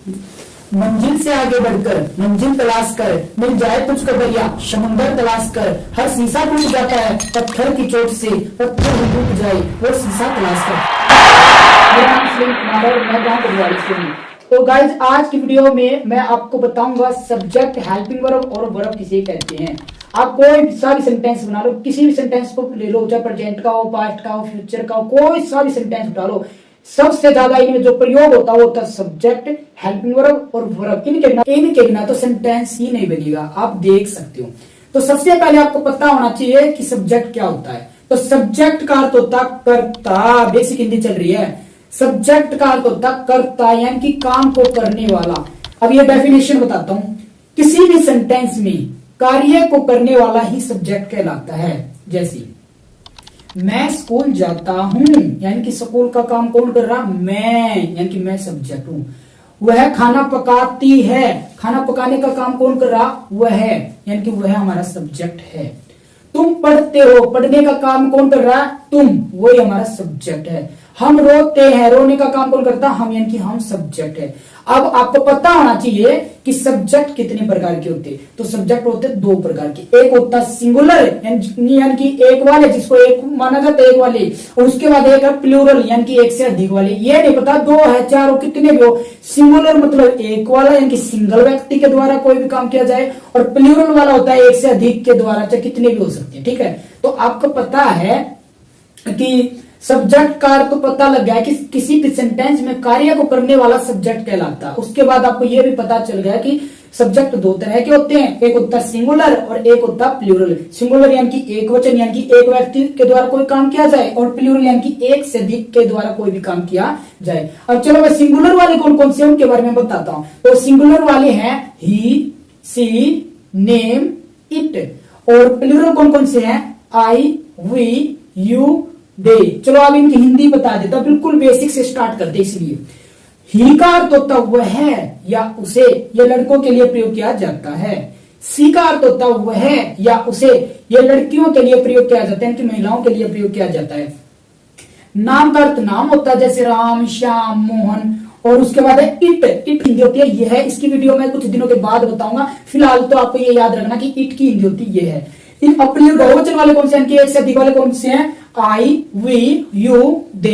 मंजिल से आगे बढ़कर मंजिल तलाश कर, मिल जाए तुझको दरिया समुंदर तलाश कर, हर शीशा टूट जाता है पत्थर की चोट से, पत्थर भी टूट जाए वो शीशा तलाश कर। मेरा नाम सुनील कुमार है और मैं गाँव कटवाड़ी से हूँ। तो गाइज आज की वीडियो में मैं आपको बताऊंगा सब्जेक्ट, हेल्पिंग वर्ब और वर्ब किसे कहते हैं। आप कोई सा भी सेंटेंस बना लो, किसी भी सेंटेंस को ले लो, चाहे प्रेजेंट का हो, पास्ट का हो, फ्यूचर का हो, कोई सा भी सेंटेंस उठा लो, सबसे ज्यादा इनमें जो प्रयोग होता है वो होता है सब्जेक्ट, हेल्पिंग वर्ब और वर्ब। इनके बिना तो सेंटेंस ही नहीं बनेगा, आप देख सकते हो। तो सबसे पहले आपको पता होना चाहिए कि सब्जेक्ट क्या होता है। तो सब्जेक्ट का अर्थ होता कर्ता, बेसिक हिंदी चल रही है। सब्जेक्ट का अर्थ होता कर्ता यानी कि काम को करने वाला। अब ये डेफिनेशन बताता हूं, किसी भी सेंटेंस में कार्य को करने वाला ही सब्जेक्ट कहलाता है। जैसे मैं स्कूल जाता हूं यानी कि स्कूल का काम कौन कर रहा, मैं, यानी कि मैं सब्जेक्ट हूं। वह खाना पकाती है, खाना पकाने का काम कौन कर रहा, वह है, यानी कि वह हमारा सब्जेक्ट है। तुम पढ़ते हो, पढ़ने का काम कौन कर रहा है, तुम, वही हमारा सब्जेक्ट है। हम रोते हैं, रोने का काम कौन करता है, हम, यानी कि हम सब्जेक्ट है। अब आपको पता होना चाहिए कि सब्जेक्ट कितने प्रकार के होते हैं। तो सब्जेक्ट होते हैं दो प्रकार के, एक होता है सिंगुलर यानी कि एक वाले, जिसको एक माना जाता है, एक वाले, और उसके बाद एक है प्लूरल यानी कि एक से अधिक वाले। ये नहीं पता दो है, चार हो, कितने भी हो। सिंगुलर मतलब एक वाला यानी कि सिंगल व्यक्ति के द्वारा कोई भी काम किया जाए, और प्लूरल वाला होता है एक से अधिक के द्वारा, चाहे कितने भी हो सकते हैं। ठीक है, तो आपको पता है कि सब्जेक्ट का अर्थ तो पता लग गया कि किसी भी सेंटेंस में कार्य को करने वाला सब्जेक्ट कहलाता है। उसके बाद आपको यह भी पता चल गया कि सब्जेक्ट दो तरह के होते हैं, एक होता है सिंगुलर और एक होता है प्लूरल। सिंगुलर यानी कि एक वचन, यानी कि एक व्यक्ति के द्वारा कोई काम किया जाए, और प्लूरल यानी कि एक से अधिक के द्वारा कोई भी काम किया जाए। अब चलो मैं सिंगुलर वाले कौन कौन से हैं उनके बारे में बताता हूं। तो सिंगुलर वाले हैं ही, सी, नेम, इट, और प्लूरल कौन कौन से हैं, आई, वी, यू, दे। चलो अब इनकी हिंदी बता देता, बिल्कुल बेसिक से स्टार्ट करते। इसलिए ही का अर्थ होता वह है या उसे, यह लड़कों के लिए प्रयोग किया जाता है। सी का अर्थ होता वह है या उसे, यह लड़कियों के लिए प्रयोग किया जाता है, कि महिलाओं के लिए प्रयोग किया जाता है। नाम का अर्थ नाम होता है, जैसे राम, श्याम, मोहन। और उसके बाद है इट, इट हिंदी होती है यह है। इसकी वीडियो में कुछ दिनों के बाद बताऊंगा, फिलहाल तो आपको ये याद रखना कि इट की हिंदी होती है यह है। इन अपने बहुवचन वाले कौन से हैं, एक से अधिक वाले कौन से हैं, आई, वी, यू, दे।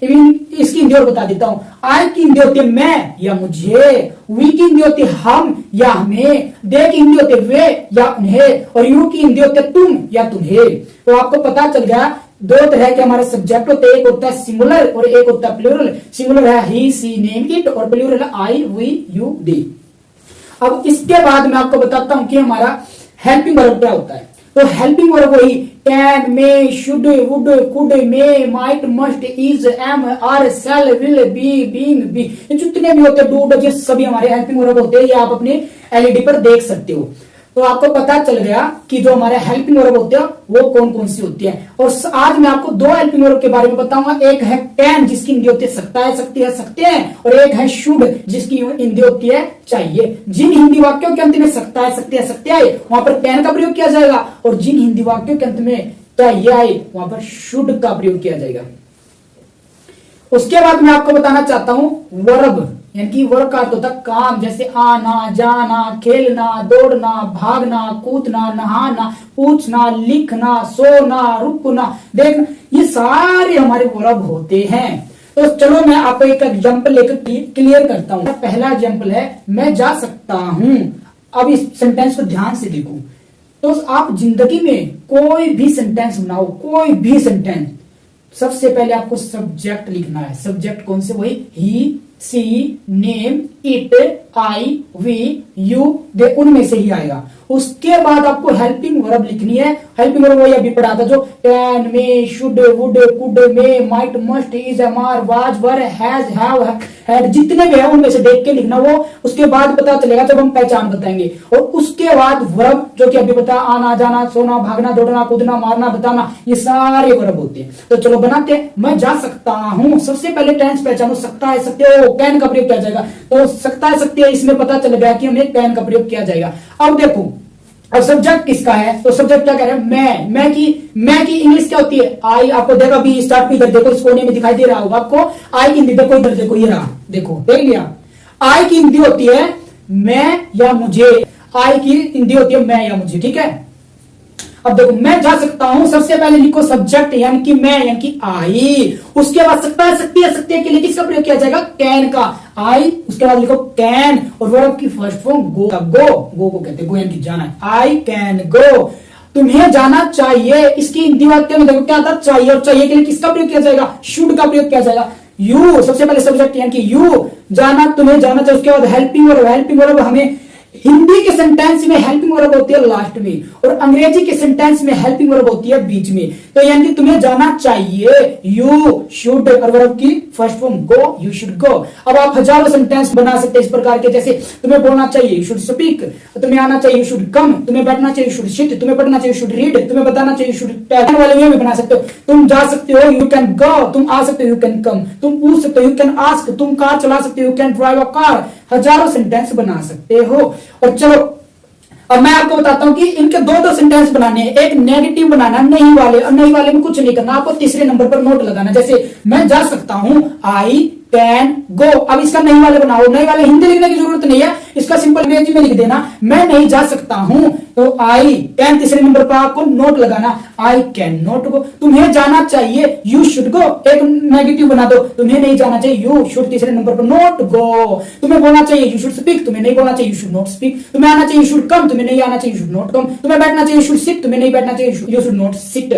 इसकी हिंदी और बता देता हूं। आई की हिंदी होती है मैं या मुझे, वी की हिंदी होती है हम या हमें, दे की हिंदी होती है वे या उन्हें, और यू की हिंदी होती है तुम या तुम्हें। तो आपको पता चल गया दो तरह के हमारे सब्जेक्ट होते हैं, एक होता है सिंगुलर और एक होता है प्लूरल। सिंगुलर है ही, सी, नेम, इट, और प्लूरल है आई, वी, यू, दे। अब इसके बाद मैं आपको बताता हूं कि हमारा हेल्पिंग वर्ब क्या होता है। तो हेल्पिंग वर्ब वही can, may, should, would, could, may, might, must, is, am, are, shall, will, be, being, be, जितने भी होते हैं, डू, डज, ये सभी हमारे हेल्पिंग वर्ब होते हैं। ये आप अपने एलईडी पर देख सकते हो। तो आपको पता चल गया कि जो हमारे हेल्पिंग वर्ब होते हैं वो कौन कौन सी होती है। और आज मैं आपको दो हेल्पिंग वर्ब के बारे में बताऊंगा। एक है कैन, जिसकी हिंदी होती है सकता है, सकती है, सकते हैं, और एक है शुड, जिसकी हिंदी होती है चाहिए। जिन हिंदी वाक्यों के अंत में सकता है, सकते हैं, सकते आए, वहां पर कैन का प्रयोग किया जाएगा, और जिन हिंदी वाक्यों के अंत में चाहिए आए, वहां पर शुड का प्रयोग किया जाएगा। उसके बाद मैं आपको बताना चाहता हूं वर्ब, यानी कि वर्ब का अर्थ होता है काम, जैसे आना, जाना, खेलना, दौड़ना, भागना, कूदना, नहाना, पूछना, लिखना, सोना, रुकना, देखना, ये सारे हमारे वर्ब होते हैं। तो चलो मैं आपको एक एग्जांपल लेकर क्लियर करता हूं। पहला एग्जांपल है मैं जा सकता हूं। अब इस सेंटेंस को ध्यान से देखो। तो आप जिंदगी में कोई भी सेंटेंस बनाओ, कोई भी सेंटेंस, सबसे पहले आपको सब्जेक्ट लिखना है। सब्जेक्ट कौन से, वही he, she, name, it, I, we, you, they, उनमें से ही आएगा। उसके बाद आपको हेल्पिंग वर्ब लिखनी है। हेल्पिंग वर्ब वही अभी पढ़ा था, जो can, may, should, would, could, may, might, must, is, am, are, was, were, has, have, had, जितने भी है उनमें से देख के लिखना वो। उसके बाद पता चलेगा जब हम पहचान बताएंगे। और उसके बाद वर्ब जो कि अभी बता, आना, जाना, सोना, भागना, दौड़ना, कूदना, मारना, बताना, ये सारे वर्ब होते हैं। तो चलो बनाते हैं। मैं जा सकता हूं, सबसे पहले टेंस पहचानो, सकता है, सकते हो, कैन का प्रयोग किया जाएगा। तो सकता है, सकते है, इसमें पता चल गया कि हमें कैन का प्रयोग किया जाएगा। अब देखो, अब सब्जेक्ट किसका है, तो सब्जेक्ट क्या कह रहे हैं, मैं की इंग्लिश क्या होती है, आई। आपको देखो अभी स्टार्ट भी इधर देखो, इस कोने में दिखाई दे रहा होगा आपको, आई की हिंदी देखो, इधर देखो, ये रहा, देखो, देख लिया। आई की हिंदी होती है मैं या मुझे, आई की हिंदी होती है मैं या मुझे, ठीक है। अब देखो मैं जा सकता हूं, सबसे पहले लिखो सब्जेक्ट यानी कि मैं यानी कि आई, उसके बाद सकता है सकती है सकती है के लिए किसका प्रयोग किया जाएगा, कैन का, आई, उसके बाद लिखो कैन और वर्ब की फर्स्ट फॉर्म गो, गो को कहते हैं, गो यानी कि जाना है, आई कैन गो, तुम्हें जाना चाहिए। इसकी हिंदी वाक्य में देखो क्या आता, चाहिए, और चाहिए के लिए किसका प्रयोग किया जाएगा, शुड का प्रयोग किया जाएगा। यू सबसे पहले सब्जेक्ट यानी कि यू, जाना, तुम्हें जाना चाहिए। उसके बाद हेल्पिंग वर्ब, हेल्पिंग वर्ब हमें हिंदी के सेंटेंस में हेल्पिंग वर्ब होती है लास्ट में, और अंग्रेजी के सेंटेंस में हेल्पिंग वर्ब होती है बीच में। तो यानी कि तुम्हें जाना चाहिए, यू शुड, और वर्ब की first form go, you should go. अब आप हजारों सेंटेंस बना सकते हैं इस प्रकार के, जैसे तुम्हें बोलना चाहिए, यू शुड स्पीक, तुम्हें आना चाहिए, यू शुड कम, तुम्हें बैठना चाहिए, यू शुड सिट, तुम्हें पढ़ना चाहिए, यू शुड रीड, तुम्हें बताना चाहिए, यू शुड टेल, वाले में भी बना सकते हो। तुम जा सकते हो, यू कैन गो, तुम आ सकते हो, यू कैन कम, तुम पूछ सकते हो, यू कैन आस्क, तुम कार चला सकते हो, you can drive a car. हजारों सेंटेंस बना सकते हो। और चलो अब मैं आपको बताता हूं कि इनके दो दो सेंटेंस बनाने हैं, एक नेगेटिव बनाना नहीं वाले, और नहीं वाले में कुछ नहीं करना, आपको तीसरे नंबर पर नोट लगाना। जैसे मैं जा सकता हूं, आई कैन गो, अब इसका नहीं वाले बनाओ, नहीं वाले हिंदी लिखने की जरूरत नहीं है, इसका सिंपल अंग्रेजी में लिख देना, मैं नहीं जा सकता हूं, तो आई कैन तीसरे नंबर पर आपको नोट लगाना, आई कैन नॉट गो। तुम्हें जाना चाहिए, यू शुड गो, एक नेगेटिव बना दो, तुम्हें नहीं जाना चाहिए, यू शुड तीसरे नंबर पर नॉट गो। तुम्हें बोलना चाहिए, यू शुड स्पीक, तुम्हें नहीं बोलना चाहिए, यू शुड नॉट स्पीक। तुम्हें आना चाहिए, यू शुड कम, तुम्हें नहीं आना चाहिए, यू शुड नॉट कम। तुम्हें बैठना चाहिए, यू शुड सिट, तुम्हें नहीं बैठना चाहिए, यू शुड नॉट सिट।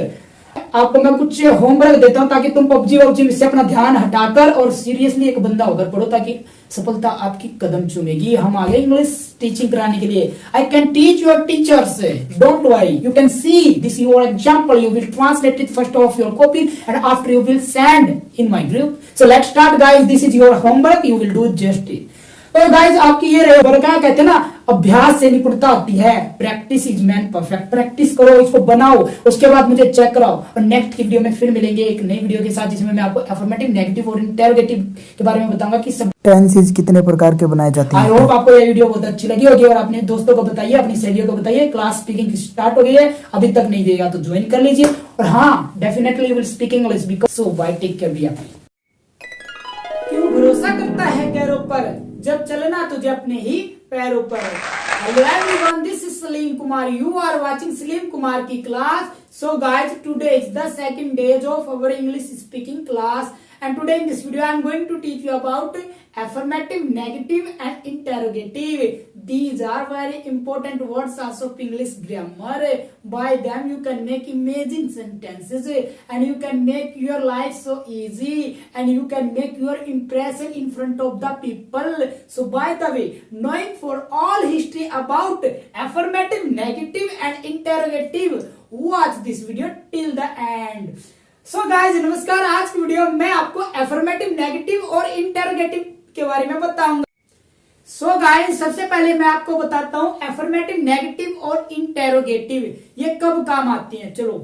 आपको मैं कुछ होमवर्क देता हूं ताकि तुम पबजी वबजी से अपना ध्यान हटाकर और सीरियसली एक बंदा होकर पढ़ो, ताकि सफलता आपकी कदम चूमेगी। हम आगे इंग्लिश टीचिंग कराने के लिए, I can teach your teachers, don't worry, you can see this your example, you will translate it first of your copy and after you will send in my group. So let's start guys, this is your homework, you will do just it. तो guys आपकी ये रहे, क्या कहते हैं ना, अभ्यास से निपुणता होती है, practice is man perfect. Practice करो, इसको बनाओ, उसके बाद मुझे चेक कराओ, और नेक्स्ट वीडियो में फिर मिलेंगे एक नई वीडियो के साथ, जिसमें मैं आपको अफर्मेटिव, नेगेटिव और इंटरोगेटिव के बारे में बताऊंगा कि सब टेंसेस कितने प्रकार के बनाए जाते हैं। आई होप आपको ये वीडियो बहुत अच्छी लगी होगी, और अपने दोस्तों को बताइए, अपनी सहेलियों को बताइए। क्लास स्पीकिंग स्टार्ट हो गई है, अभी तक नहीं देगा तो ज्वाइन कर लीजिए, और हाँ definitely you will speak English because so bye, take care भी। क्यों भरोसा करता है गैरों पर, जब चलना तुझे अपने ही पैरों पर। Hello everyone, this is Salim Kumar, you are watching Salim Kumar की class. So guys, today is the second day of our English speaking class, and today in this video I am going to teach you about affirmative, negative and interrogative. These are very important words also of English grammar. By them you can make amazing sentences and you can make your life so easy and you can make your impression in front of the people. So by the way, knowing for all history about affirmative, negative and interrogative, watch this video till the end. So guys नमस्कार, आज की video में आपको affirmative, negative और interrogative के बारे में बताऊंगा। सो गाइस सबसे पहले मैं आपको बताता हूं एफर्मेटिव, नेगेटिव और इंटरोगेटिव ये कब काम आते हैं। चलो,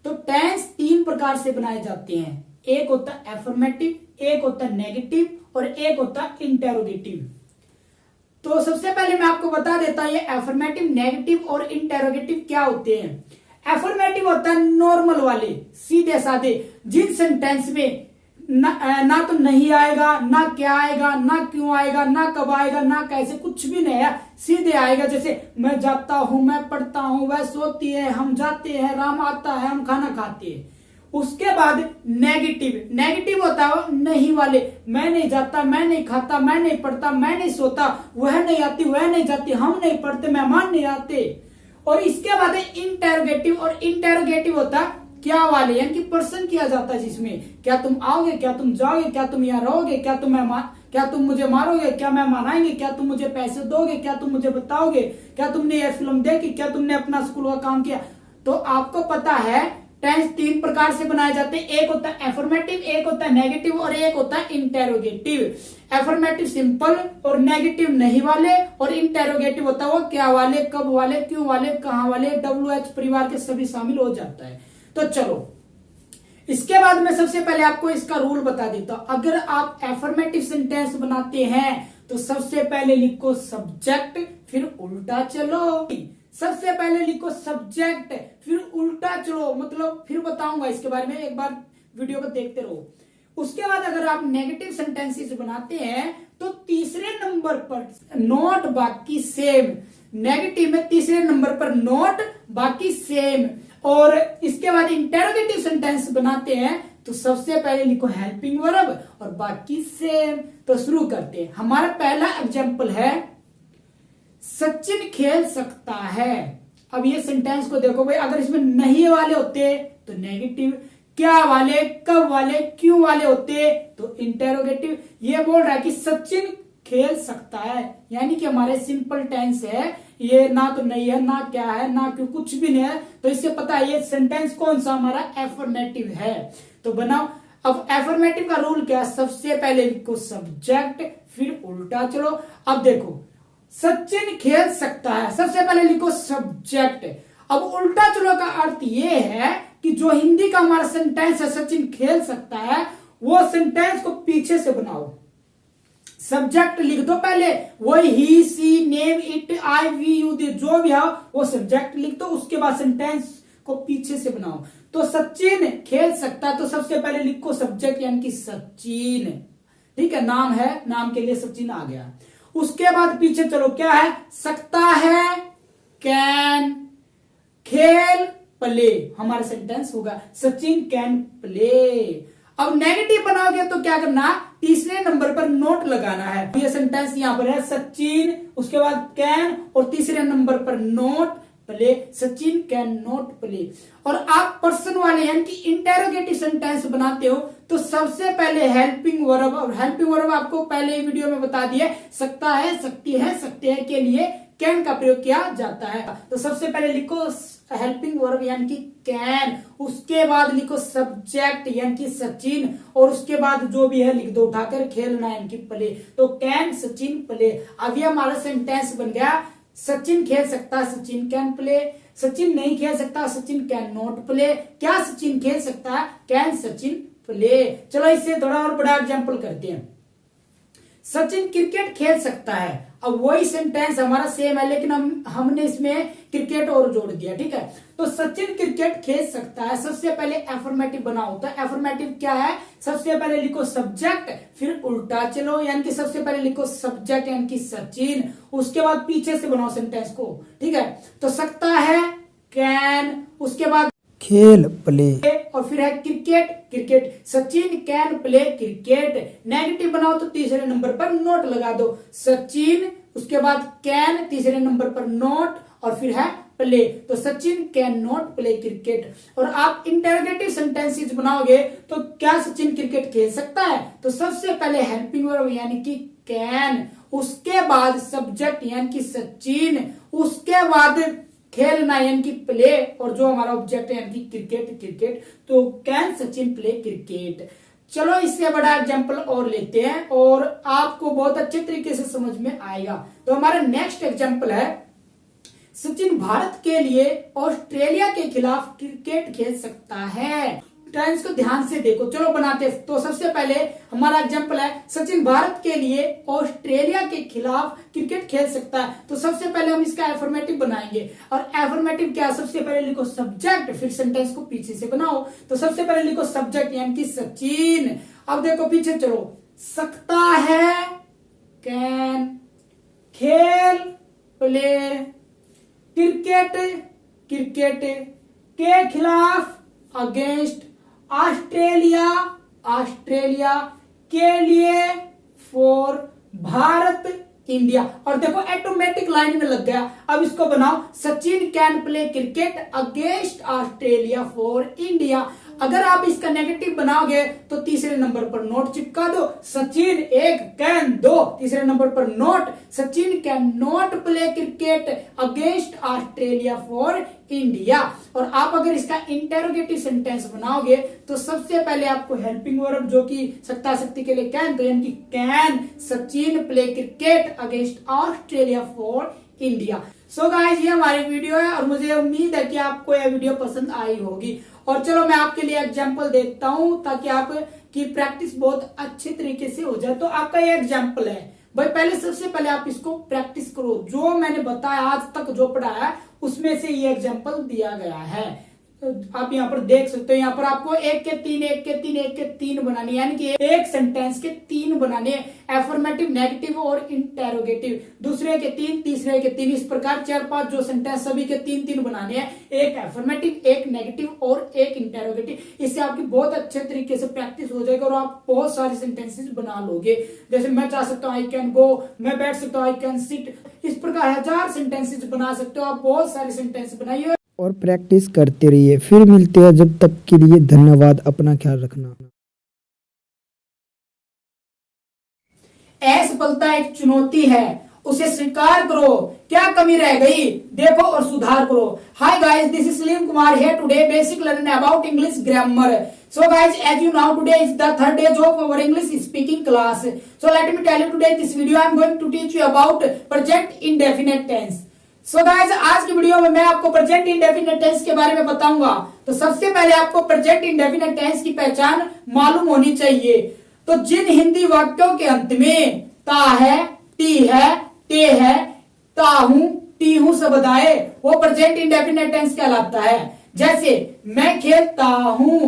तो टेंस तीन प्रकार से बनाए जाते हैं, एक होता है एफर्मेटिव, एक होता है नेगेटिव और एक होता है इंटरोगेटिव। तो सबसे पहले मैं आपको बता देता हूं ये एफर्मेटिव, नेगेटिव और इंटरोगेटिव क्या होते हैं। एफर्मेटिव होता है नॉर्मल वाले, सीधे साधे, जिन सेंटेंस में ना तो नहीं आएगा, ना क्या आएगा, ना क्यों आएगा, ना कब आएगा, ना कैसे, कुछ भी नहीं है, सीधे आएगा। जैसे मैं जाता हूं, मैं पढ़ता हूं, वह सोती है, हम जाते हैं, राम आता है, हम खाना खाते हैं। उसके बाद नेगेटिव, नेगेटिव होता है नहीं वाले, मैं नहीं जाता, मैं नहीं खाता, मैं नहीं पढ़ता, मैं नहीं सोता, वह नहीं आती, वह नहीं जाती, हम नहीं पढ़ते, मेहमान नहीं आते। और इसके बाद इंटरोगेटिव, और इंटरोगेटिव होता है क्या वाले, यानी कि प्रश्न किया जाता है, जिसमें क्या तुम आओगे, क्या तुम जाओगे, क्या तुम यहाँ रहोगे, क्या तुम मुझे मारोगे, क्या मेहमान आएंगे, क्या तुम मुझे पैसे दोगे, क्या तुम मुझे बताओगे, क्या तुमने ये फिल्म देखी, क्या तुमने अपना स्कूल का काम किया। तो आपको पता है टेंस तीन प्रकार से बनाए जाते हैं, एक होता है एफर्मेटिव, एक होता है नेगेटिव और एक होता है इंटेरोगेटिव। एफर्मेटिव सिंपल और नेगेटिव नहीं वाले, और इंटेरोगेटिव होता है वो क्या वाले, कब वाले, क्यों वाले, कहां वाले, WH परिवार के सभी शामिल हो जाता है। तो चलो, इसके बाद मैं सबसे पहले आपको इसका रूल बता देता हूं। अगर आप एफर्मेटिव सेंटेंस बनाते हैं तो सबसे पहले लिखो सब्जेक्ट, फिर उल्टा चलो। सबसे पहले लिखो सब्जेक्ट, फिर उल्टा चलो, मतलब फिर बताऊंगा इसके बारे में, एक बार वीडियो को देखते रहो। उसके बाद अगर आप नेगेटिव सेंटेंसेस बनाते हैं तो तीसरे नंबर पर नोट बाकी सेम, नेगेटिव में तीसरे नंबर पर नोट बाकी सेम। और इसके बाद इंटेरोगेटिव सेंटेंस बनाते हैं तो सबसे पहले लिखो हेल्पिंग वर्ब और बाकी सेम। तो शुरू करते हैं। हमारा पहला एग्जाम्पल है सचिन खेल सकता है। अब ये सेंटेंस को देखो भाई, अगर इसमें नहीं वाले होते तो नेगेटिव, क्या वाले, कब वाले, क्यों वाले होते तो इंटेरोगेटिव। ये बोल रहा है कि सचिन खेल सकता है, यानी कि हमारे सिंपल टेंस है, ये ना तो नहीं है, ना क्या है, ना क्यों, कुछ भी नहीं है। तो इससे पता है ये सेंटेंस कौन सा हमारा एफर्मेटिव है। तो बनाओ। अब एफर्मेटिव का रूल क्या है, सबसे पहले लिखो सब्जेक्ट, फिर उल्टा चलो। अब देखो सचिन खेल सकता है, सबसे पहले लिखो सब्जेक्ट। अब उल्टा चलो का अर्थ ये है कि जो हिंदी का हमारा सेंटेंस है सचिन खेल सकता है, वो सेंटेंस को पीछे से बनाओ। सब्जेक्ट लिख दो पहले, वही he, she, name, it, I, we, you, they, जो भी है वो सब्जेक्ट लिख दो। उसके बाद सेंटेंस को पीछे से बनाओ। तो सचिन खेल सकता है, तो सबसे पहले लिखो सब्जेक्ट यानी कि सचिन, ठीक है, नाम है, नाम के लिए सचिन आ गया। उसके बाद पीछे चलो, क्या है, सकता है, कैन, खेल, प्ले, हमारा सेंटेंस होगा सचिन कैन प्ले। अब नेगेटिव बनाओगे तो क्या करना, तीसरे नंबर पर नोट लगाना है। ये सेंटेंस यहां पर है सचिन, उसके बाद कैन और तीसरे नंबर पर note play, Sachin can not play. और आप पर्सन वाले यानी कि इंटेरोगेटिव सेंटेंस बनाते हो तो सबसे पहले हेल्पिंग वर्ब, और हेल्पिंग वर्ब आपको पहले वीडियो में बता दिए, सकता है, सकती है, सकते हैं के लिए कैन का प्रयोग किया जाता है। तो सबसे पहले लिखो हेल्पिंग वर्ब यानी कि कैन, उसके बाद लिखो सब्जेक्ट यानी कि सचिन, और उसके बाद जो भी है लिख दो उठाकर, खेलना यानी कि प्ले। तो कैन सचिन प्ले। अब ये हमारा सेंटेंस बन गया, सचिन खेल सकता है, सचिन कैन प्ले। सचिन नहीं खेल सकता, सचिन कैन नॉट प्ले। क्या सचिन खेल सकता है, कैन सचिन प्ले। चलो इससे थोड़ा और बड़ा एग्जांपल करते हैं। सचिन क्रिकेट खेल सकता है। अब वही सेंटेंस हमारा सेम है, लेकिन हमने इसमें क्रिकेट और जोड़ दिया, ठीक है। तो सचिन क्रिकेट खेल सकता है, सबसे पहले एफर्मेटिव बनाओ। तो एफर्मेटिव क्या है, सबसे पहले लिखो सब्जेक्ट, फिर उल्टा चलो, यानी कि सबसे पहले लिखो सब्जेक्ट यानी कि सचिन, उसके बाद पीछे से बनाओ सेंटेंस को, ठीक है। तो सकता है, कैन, उसके बाद खेल, प्ले, और फिर है cricket, cricket, Sachin can play cricket. Negative बनाओ तो तीसरे नंबर पर नोट लगा दो, सचिन, उसके बाद कैन, तीसरे नंबर पर नोट, और फिर है प्ले। तो Sachin can not play cricket. और आप इंटरोगेटिव सेंटेंसेस बनाओगे तो क्या सचिन क्रिकेट खेल सकता है, तो सबसे पहले हेल्पिंग वर्ब यानी कि कैन, उसके बाद सब्जेक्ट यानी कि सचिन, उसके बाद खेलना यानी कि प्ले, और जो हमारा ऑब्जेक्ट है यानी कि क्रिकेट, क्रिकेट। तो कैन सचिन प्ले क्रिकेट। चलो इससे बड़ा एग्जांपल और लेते हैं और आपको बहुत अच्छे तरीके से समझ में आएगा। तो हमारा नेक्स्ट एग्जांपल है, सचिन भारत के लिए ऑस्ट्रेलिया के खिलाफ क्रिकेट खेल सकता है। टेंस को ध्यान से देखो, चलो बनाते हैं। तो सबसे पहले हमारा एग्जांपल है, सचिन भारत के लिए ऑस्ट्रेलिया के खिलाफ क्रिकेट खेल सकता है। तो सबसे पहले हम इसका एफर्मेटिव बनाएंगे, और एफर्मेटिव क्या, सबसे पहले लिखो सब्जेक्ट, फिर सेंटेंस को पीछे से बनाओ। तो सबसे पहले लिखो सब्जेक्ट यानी कि सचिन। अब देखो पीछे चलो, सकता है, कैन, खेल, प्ले, क्रिकेट, क्रिकेट, के खिलाफ, अगेंस्ट, ऑस्ट्रेलिया, ऑस्ट्रेलिया, के लिए, फॉर, भारत, इंडिया। और देखो ऑटोमेटिक लाइन में लग गया। अब इसको बनाओ, Sachin can play cricket against Australia for India. अगर आप इसका नेगेटिव बनाओगे तो तीसरे नंबर पर नोट चिपका दो, सचिन एक, कैन दो, तीसरे नंबर पर note, Sachin can not play cricket against Australia for India. और आप अगर इसका इंटेरोगेटिव सेंटेंस बनाओगे तो सबसे पहले आपको हेल्पिंग वर्ब जो कि सकता शक्ति के लिए कैन, तो यानी कि can Sachin play cricket against Australia for India. So guys ये हमारी वीडियो है और मुझे उम्मीद है कि आपको यह वीडियो पसंद आई होगी। और चलो मैं आपके लिए एग्जांपल देता हूं ताकि आपकी प्रैक्टिस बहुत अच्छे तरीके से हो जाए। तो आपका ये एग्जांपल है भाई, पहले सबसे पहले आप इसको प्रैक्टिस करो। जो मैंने बताया आज तक जो पढ़ा है उसमें से ये एग्जांपल दिया गया है। आप यहाँ पर देख सकते हो, यहाँ पर आपको एक के तीन बनाने, यानी कि एक सेंटेंस के तीन बनाने, एफर्मेटिव, नेगेटिव और इंटेरोगेटिव। दूसरे के तीन, तीसरे के तीन, इस प्रकार 4-5 जो सेंटेंस सभी के तीन बनाने हैं, एक एफर्मेटिव, एक नेगेटिव और एक इंटेरोगेटिव। इससे आपकी बहुत अच्छे तरीके से प्रैक्टिस हो जाएगा और आप बहुत सारे सेंटेंसेस बना लोगे। जैसे मैं चाह सकता हूँ आई कैन गो, मैं बैठ सकता हूँ आई कैन सिट, इस प्रकार 1000 सेंटेंसेस बना सकते हो आप। बहुत सारे सेंटेंस बनाइए और प्रैक्टिस करते रहिए। फिर मिलते हैं, जब तक के लिए धन्यवाद। अपना ख्याल रखना। असफलता एक चुनौती है, उसे स्वीकार करो। क्या कमी रह गई देखो और सुधार करो। Hi guys, this is Salim Kumar here today, basic learning about English grammar. So guys, as you know, today is the third day of our English speaking class. So let me tell you today this video I am going to teach you about present indefinite tense. So guys, आज की video में मैं आपको present indefinite tense के बारे में बताऊंगा। तो सबसे पहले आपको प्रेजेंट इंडेफिनिट टेंस की पहचान मालूम होनी चाहिए। तो जिन हिंदी वाक्यों के अंत में ता है, टी है, ते है, ताहू, टीहू शब्द आए, वो प्रेजेंट इंडेफिनिट टेंस कहलाता है। जैसे मैं खेलता हूँ,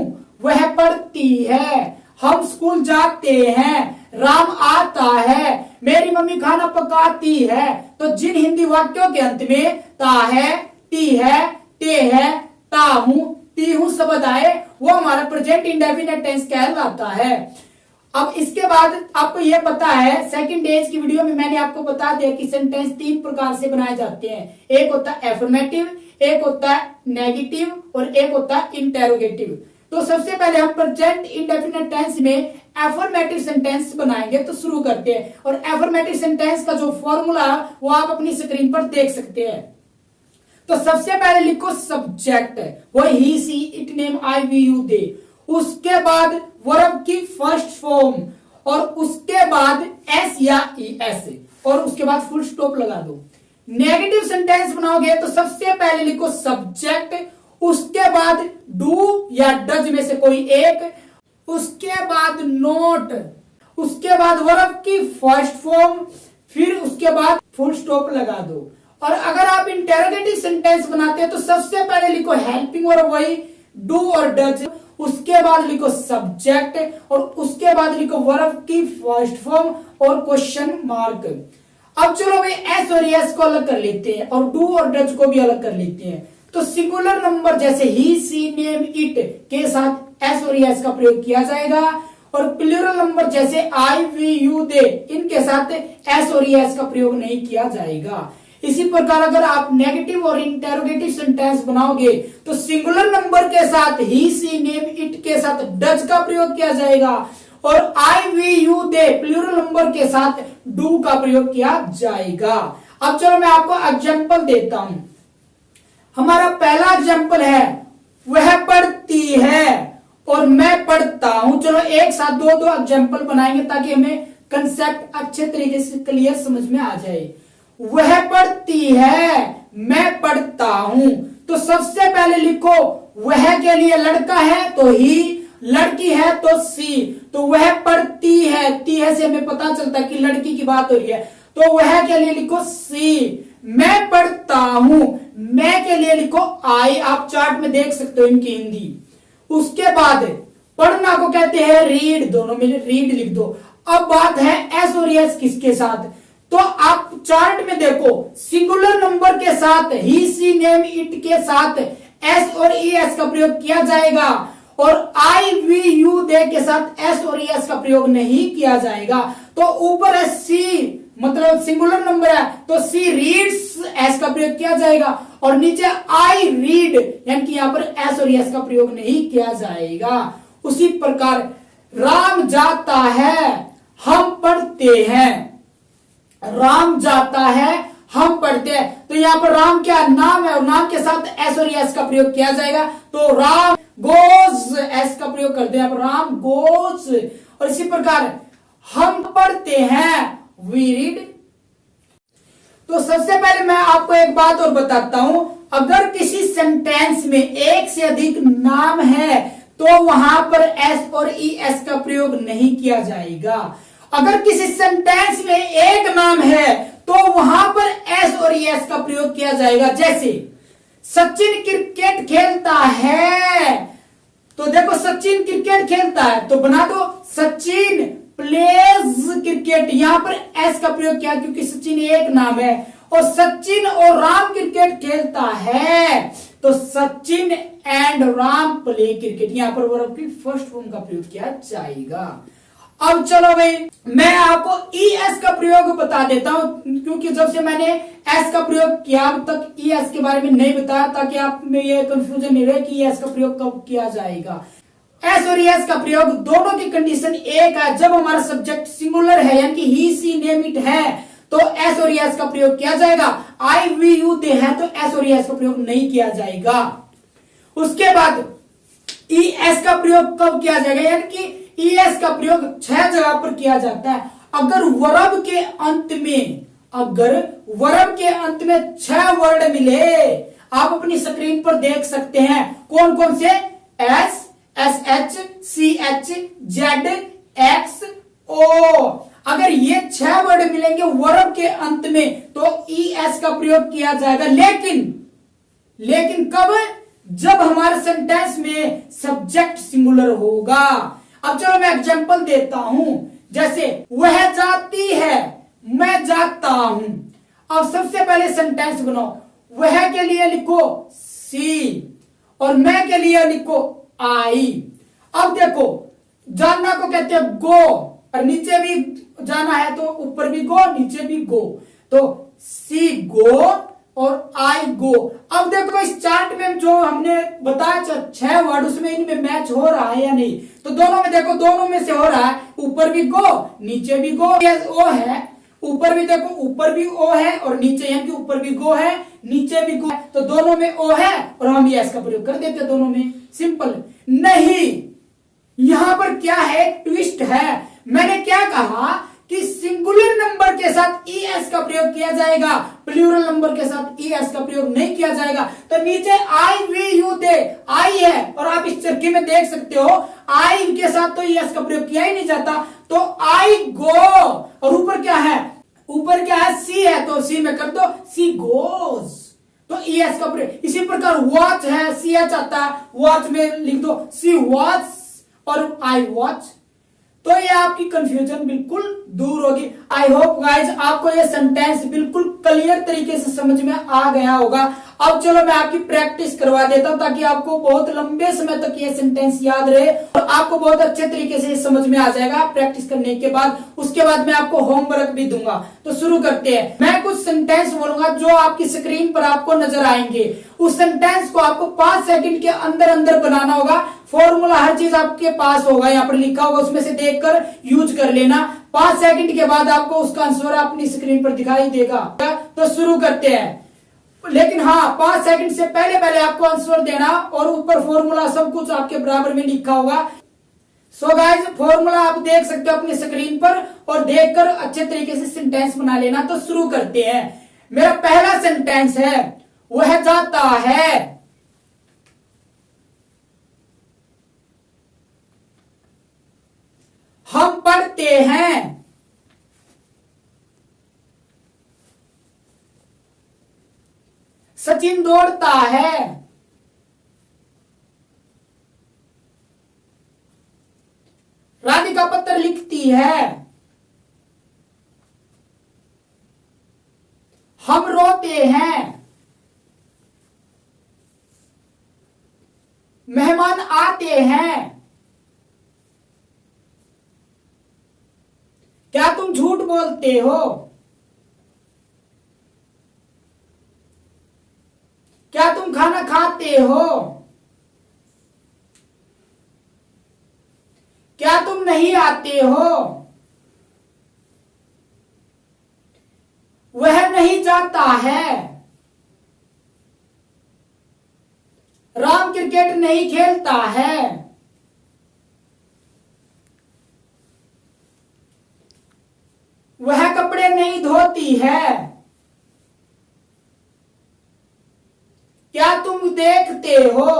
वह पढ़ती है, हम स्कूल जाते हैं, राम आता है, मेरी मम्मी खाना पकाती है। तो जिन हिंदी वाक्यों के अंत में ता है, टी है, ते है, ताहू, टीहू शब्द आए, वो हमारा प्रेजेंट इंडेफिनिट टेंस कहलाता है। अब इसके बाद आपको यह पता है, सेकंड डेज की वीडियो में मैंने आपको बता दिया कि सेंटेंस 3 प्रकार से बनाए जाते हैं। एक होता है एफर्मेटिव, एक होता है नेगेटिव और एक होता है इंटेरोगेटिव। तो सबसे पहले हम प्रेजेंट इंडेफिनिट टेंस में एफर्मेटिव सेंटेंस बनाएंगे। तो शुरू करते हैं, और एफर्मेटिव सेंटेंस का जो फॉर्मूला वो आप अपनी स्क्रीन पर देख सकते हैं। तो सबसे पहले लिखो सब्जेक्ट, वो he, she, it, name, I, we, you, they. उसके बाद वर्ब की फर्स्ट फॉर्म, और उसके बाद एस या ई एस, और उसके बाद फुल स्टॉप लगा दो। नेगेटिव सेंटेंस बनाओगे तो सबसे पहले लिखो सब्जेक्ट, उसके बाद डू या डज में से कोई एक, उसके बाद नोट, उसके बाद वर्ब की फर्स्ट फॉर्म, फिर उसके बाद फुल स्टॉप लगा दो। और अगर आप इंटेरोगेटिव सेंटेंस बनाते हैं तो सबसे पहले लिखो हेल्पिंग वर्ब, वही डू और डज, उसके बाद लिखो सब्जेक्ट और उसके बाद लिखो वर्ब की फर्स्ट फॉर्म और क्वेश्चन मार्क। अब चलो भाई एस और एस को अलग कर लेते हैं और डू और डज को भी अलग कर लेते हैं। तो सिंगुलर नंबर जैसे ही, सी, नेम, इट के साथ एस और एस का प्रयोग किया जाएगा, और प्लूरल नंबर जैसे आई, वी, यू, दे, इनके साथ एस और एस का प्रयोग नहीं किया जाएगा। इसी प्रकार अगर आप नेगेटिव और इंटेरोगेटिव सेंटेंस बनाओगे तो सिंगुलर नंबर के साथ ही, सी, नेम, इट के साथ डज का प्रयोग किया जाएगा, और I, we, you, they plural number के साथ डू का प्रयोग किया जाएगा। अब चलो मैं आपको एग्जांपल देता हूं। हमारा पहला एग्जांपल है, वह पढ़ती है और मैं पढ़ता हूं। चलो एक साथ दो एग्जांपल बनाएंगे ताकि हमें कंसेप्ट अच्छे तरीके से क्लियर समझ में आ जाए। वह पढ़ती है, मैं पढ़ता हूं। तो सबसे पहले लिखो, वह के लिए लड़का है तो ही, लड़की है तो सी। तो वह पढ़ती है, ती है से हमें पता चलता है कि लड़की की बात हो रही है, तो वह के लिए लिखो सी। मैं पढ़ता हूं, मैं के लिए लिखो आई। आप चार्ट में देख सकते हो इनकी हिंदी। उसके बाद पढ़ना को कहते हैं रीड, दोनों में रीड लिख दो। अब बात है एस और एस किसके साथ, तो आप चार्ट में देखो सिंगुलर नंबर के साथ ही, सी, नेम, इट के साथ एस और ई एस का प्रयोग किया जाएगा, और आई, वी, यू, दे के साथ एस और ई एस का प्रयोग नहीं किया जाएगा। तो ऊपर है सी, मतलब सिंगुलर नंबर है तो सी रीड्स, एस का प्रयोग किया जाएगा, और नीचे आई रीड, यानी कि यहां पर एस और एस का प्रयोग नहीं किया जाएगा। उसी प्रकार राम जाता है, हम पढ़ते हैं, राम जाता है, हम पढ़ते हैं। तो यहाँ पर राम क्या नाम है और नाम के साथ एस और एस का प्रयोग किया जाएगा। तो राम गोज, एस का प्रयोग करते हैं, राम गोज। और इसी प्रकार हम पढ़ते हैं, वी रीड। तो सबसे पहले मैं आपको एक बात और बताता हूं, अगर किसी सेंटेंस में एक से अधिक नाम है तो वहां पर एस और ई एस का प्रयोग नहीं किया जाएगा। अगर किसी सेंटेंस में एक नाम है तो वहां पर एस और ई एस का प्रयोग किया जाएगा। जैसे सचिन क्रिकेट खेलता है, तो देखो सचिन क्रिकेट खेलता है तो बना दो सचिन प्लेज क्रिकेट। यहां पर एस का प्रयोग किया क्योंकि सचिन एक नाम है, और सचिन और राम क्रिकेट खेलता है तो Sachin and Ram play cricket. यहां पर वर्ब की फर्स्ट फॉर्म का प्रयोग किया जाएगा। अब चलो भाई, मैं आपको ES का प्रयोग बता देता हूं, क्योंकि जब से मैंने S का प्रयोग किया अब तक ES के बारे में नहीं बताया, ताकि आप में ये कंफ्यूजन नहीं रहे कि ES का प्रयोग कब किया जाएगा। S और ES का प्रयोग दोनों की कंडीशन एक है, जब हमारा सब्जेक्ट सिंगुलर है यानी कि ही सी नेम इट है तो S और ES का प्रयोग किया जाएगा। आई वी यू दे है तो S और ES का प्रयोग नहीं किया जाएगा। उसके बाद ES का प्रयोग कब किया जाएगा, यानी कि ES का प्रयोग 6 जगह पर किया जाता है। अगर वर्ब के अंत में 6 वर्ड मिले, आप अपनी स्क्रीन पर देख सकते हैं कौन कौन से, S, SH, CH, Z, X, O। अगर ये 6 वर्ड मिलेंगे वर्ब के अंत में तो ES का प्रयोग किया जाएगा। लेकिन कब, जब हमारे सेंटेंस में सब्जेक्ट सिंगुलर होगा। अब चलो मैं एग्जांपल देता हूं, जैसे वह जाती है, मैं जाता हूं। अब सबसे पहले सेंटेंस बनाओ, वह के लिए लिखो सी और मैं के लिए लिखो आई। अब देखो, जानना को कहते हैं गो, और नीचे भी जाना है तो ऊपर भी गो नीचे भी गो, तो सी गो और आई गो। अब देखो इस चार्ट में जो हमने बताया 6 वर्ड, उसमें इनमें मैच हो रहा है या नहीं, तो दोनों में देखो, दोनों में से हो रहा है, ऊपर भी गो नीचे भी गो। ओ है, ऊपर भी देखो, ऊपर भी ओ है और नीचे यानी कि ऊपर भी गो है नीचे भी गो है, तो दोनों में ओ है और हम ES का प्रयोग कर देते हैं दोनों में। सिंपल नहीं, यहां पर क्या है, ट्विस्ट है। मैंने क्या कहा कि सिंगुलर नंबर के साथ ES का प्रयोग किया जाएगा, प्लूरल नंबर के साथ ES का प्रयोग नहीं किया जाएगा। तो नीचे आई वी यू दे आई है, और आप इस चरखी में देख सकते हो आई के साथ तो ES का प्रयोग किया ही नहीं जाता, तो आई गो। और ऊपर क्या है, ऊपर क्या है, सी है, तो सी में कर दो सी गोज, तो ES का प्रयोग। इसी प्रकार वॉच है, CH आता है, वॉच में लिख दो सी वॉच और आई वॉच। तो ये आपकी कंफ्यूजन बिल्कुल दूर होगी। आई होप गाइज आपको ये सेंटेंस बिल्कुल क्लियर तरीके से समझ में आ गया होगा। अब चलो मैं आपकी प्रैक्टिस करवा देता हूं, ताकि आपको बहुत लंबे समय तक ये सेंटेंस याद रहे और आपको बहुत अच्छे तरीके से समझ में आ जाएगा प्रैक्टिस करने के बाद। उसके बाद मैं आपको होमवर्क भी दूंगा। तो शुरू करते हैं। मैं कुछ सेंटेंस बोलूंगा जो आपकी स्क्रीन पर आपको नजर आएंगे। उस सेंटेंस को आपको 5 सेकंड के अंदर अंदर बनाना होगा। फॉर्मूला हर चीज आपके पास होगा, यहाँ पर लिखा होगा, उसमें से देखकर यूज कर लेना। 5 सेकंड के बाद आपको उसका आंसर अपनी स्क्रीन पर दिखाई देगा। तो शुरू करते हैं, लेकिन हाँ 5 सेकंड से पहले पहले आपको आंसर देना, और ऊपर फॉर्मूला सब कुछ आपके बराबर में लिखा होगा। सो गाइज फॉर्मूला आप देख सकते हो अपनी स्क्रीन पर, और देखकर अच्छे तरीके से सेंटेंस बना लेना। तो शुरू करते हैं। मेरा पहला सेंटेंस है, वह जाता है, हम पढ़ते हैं, सचिन दौड़ता है, राधिका पत्र लिखती है, हम रोते हैं, मेहमान आते हैं, क्या तुम झूठ बोलते हो, क्या तुम खाना खाते हो, क्या तुम नहीं आते हो, वह नहीं जाता है, राम क्रिकेट नहीं खेलता है, वह कपड़े नहीं धोती है, क्या तुम देखते हो,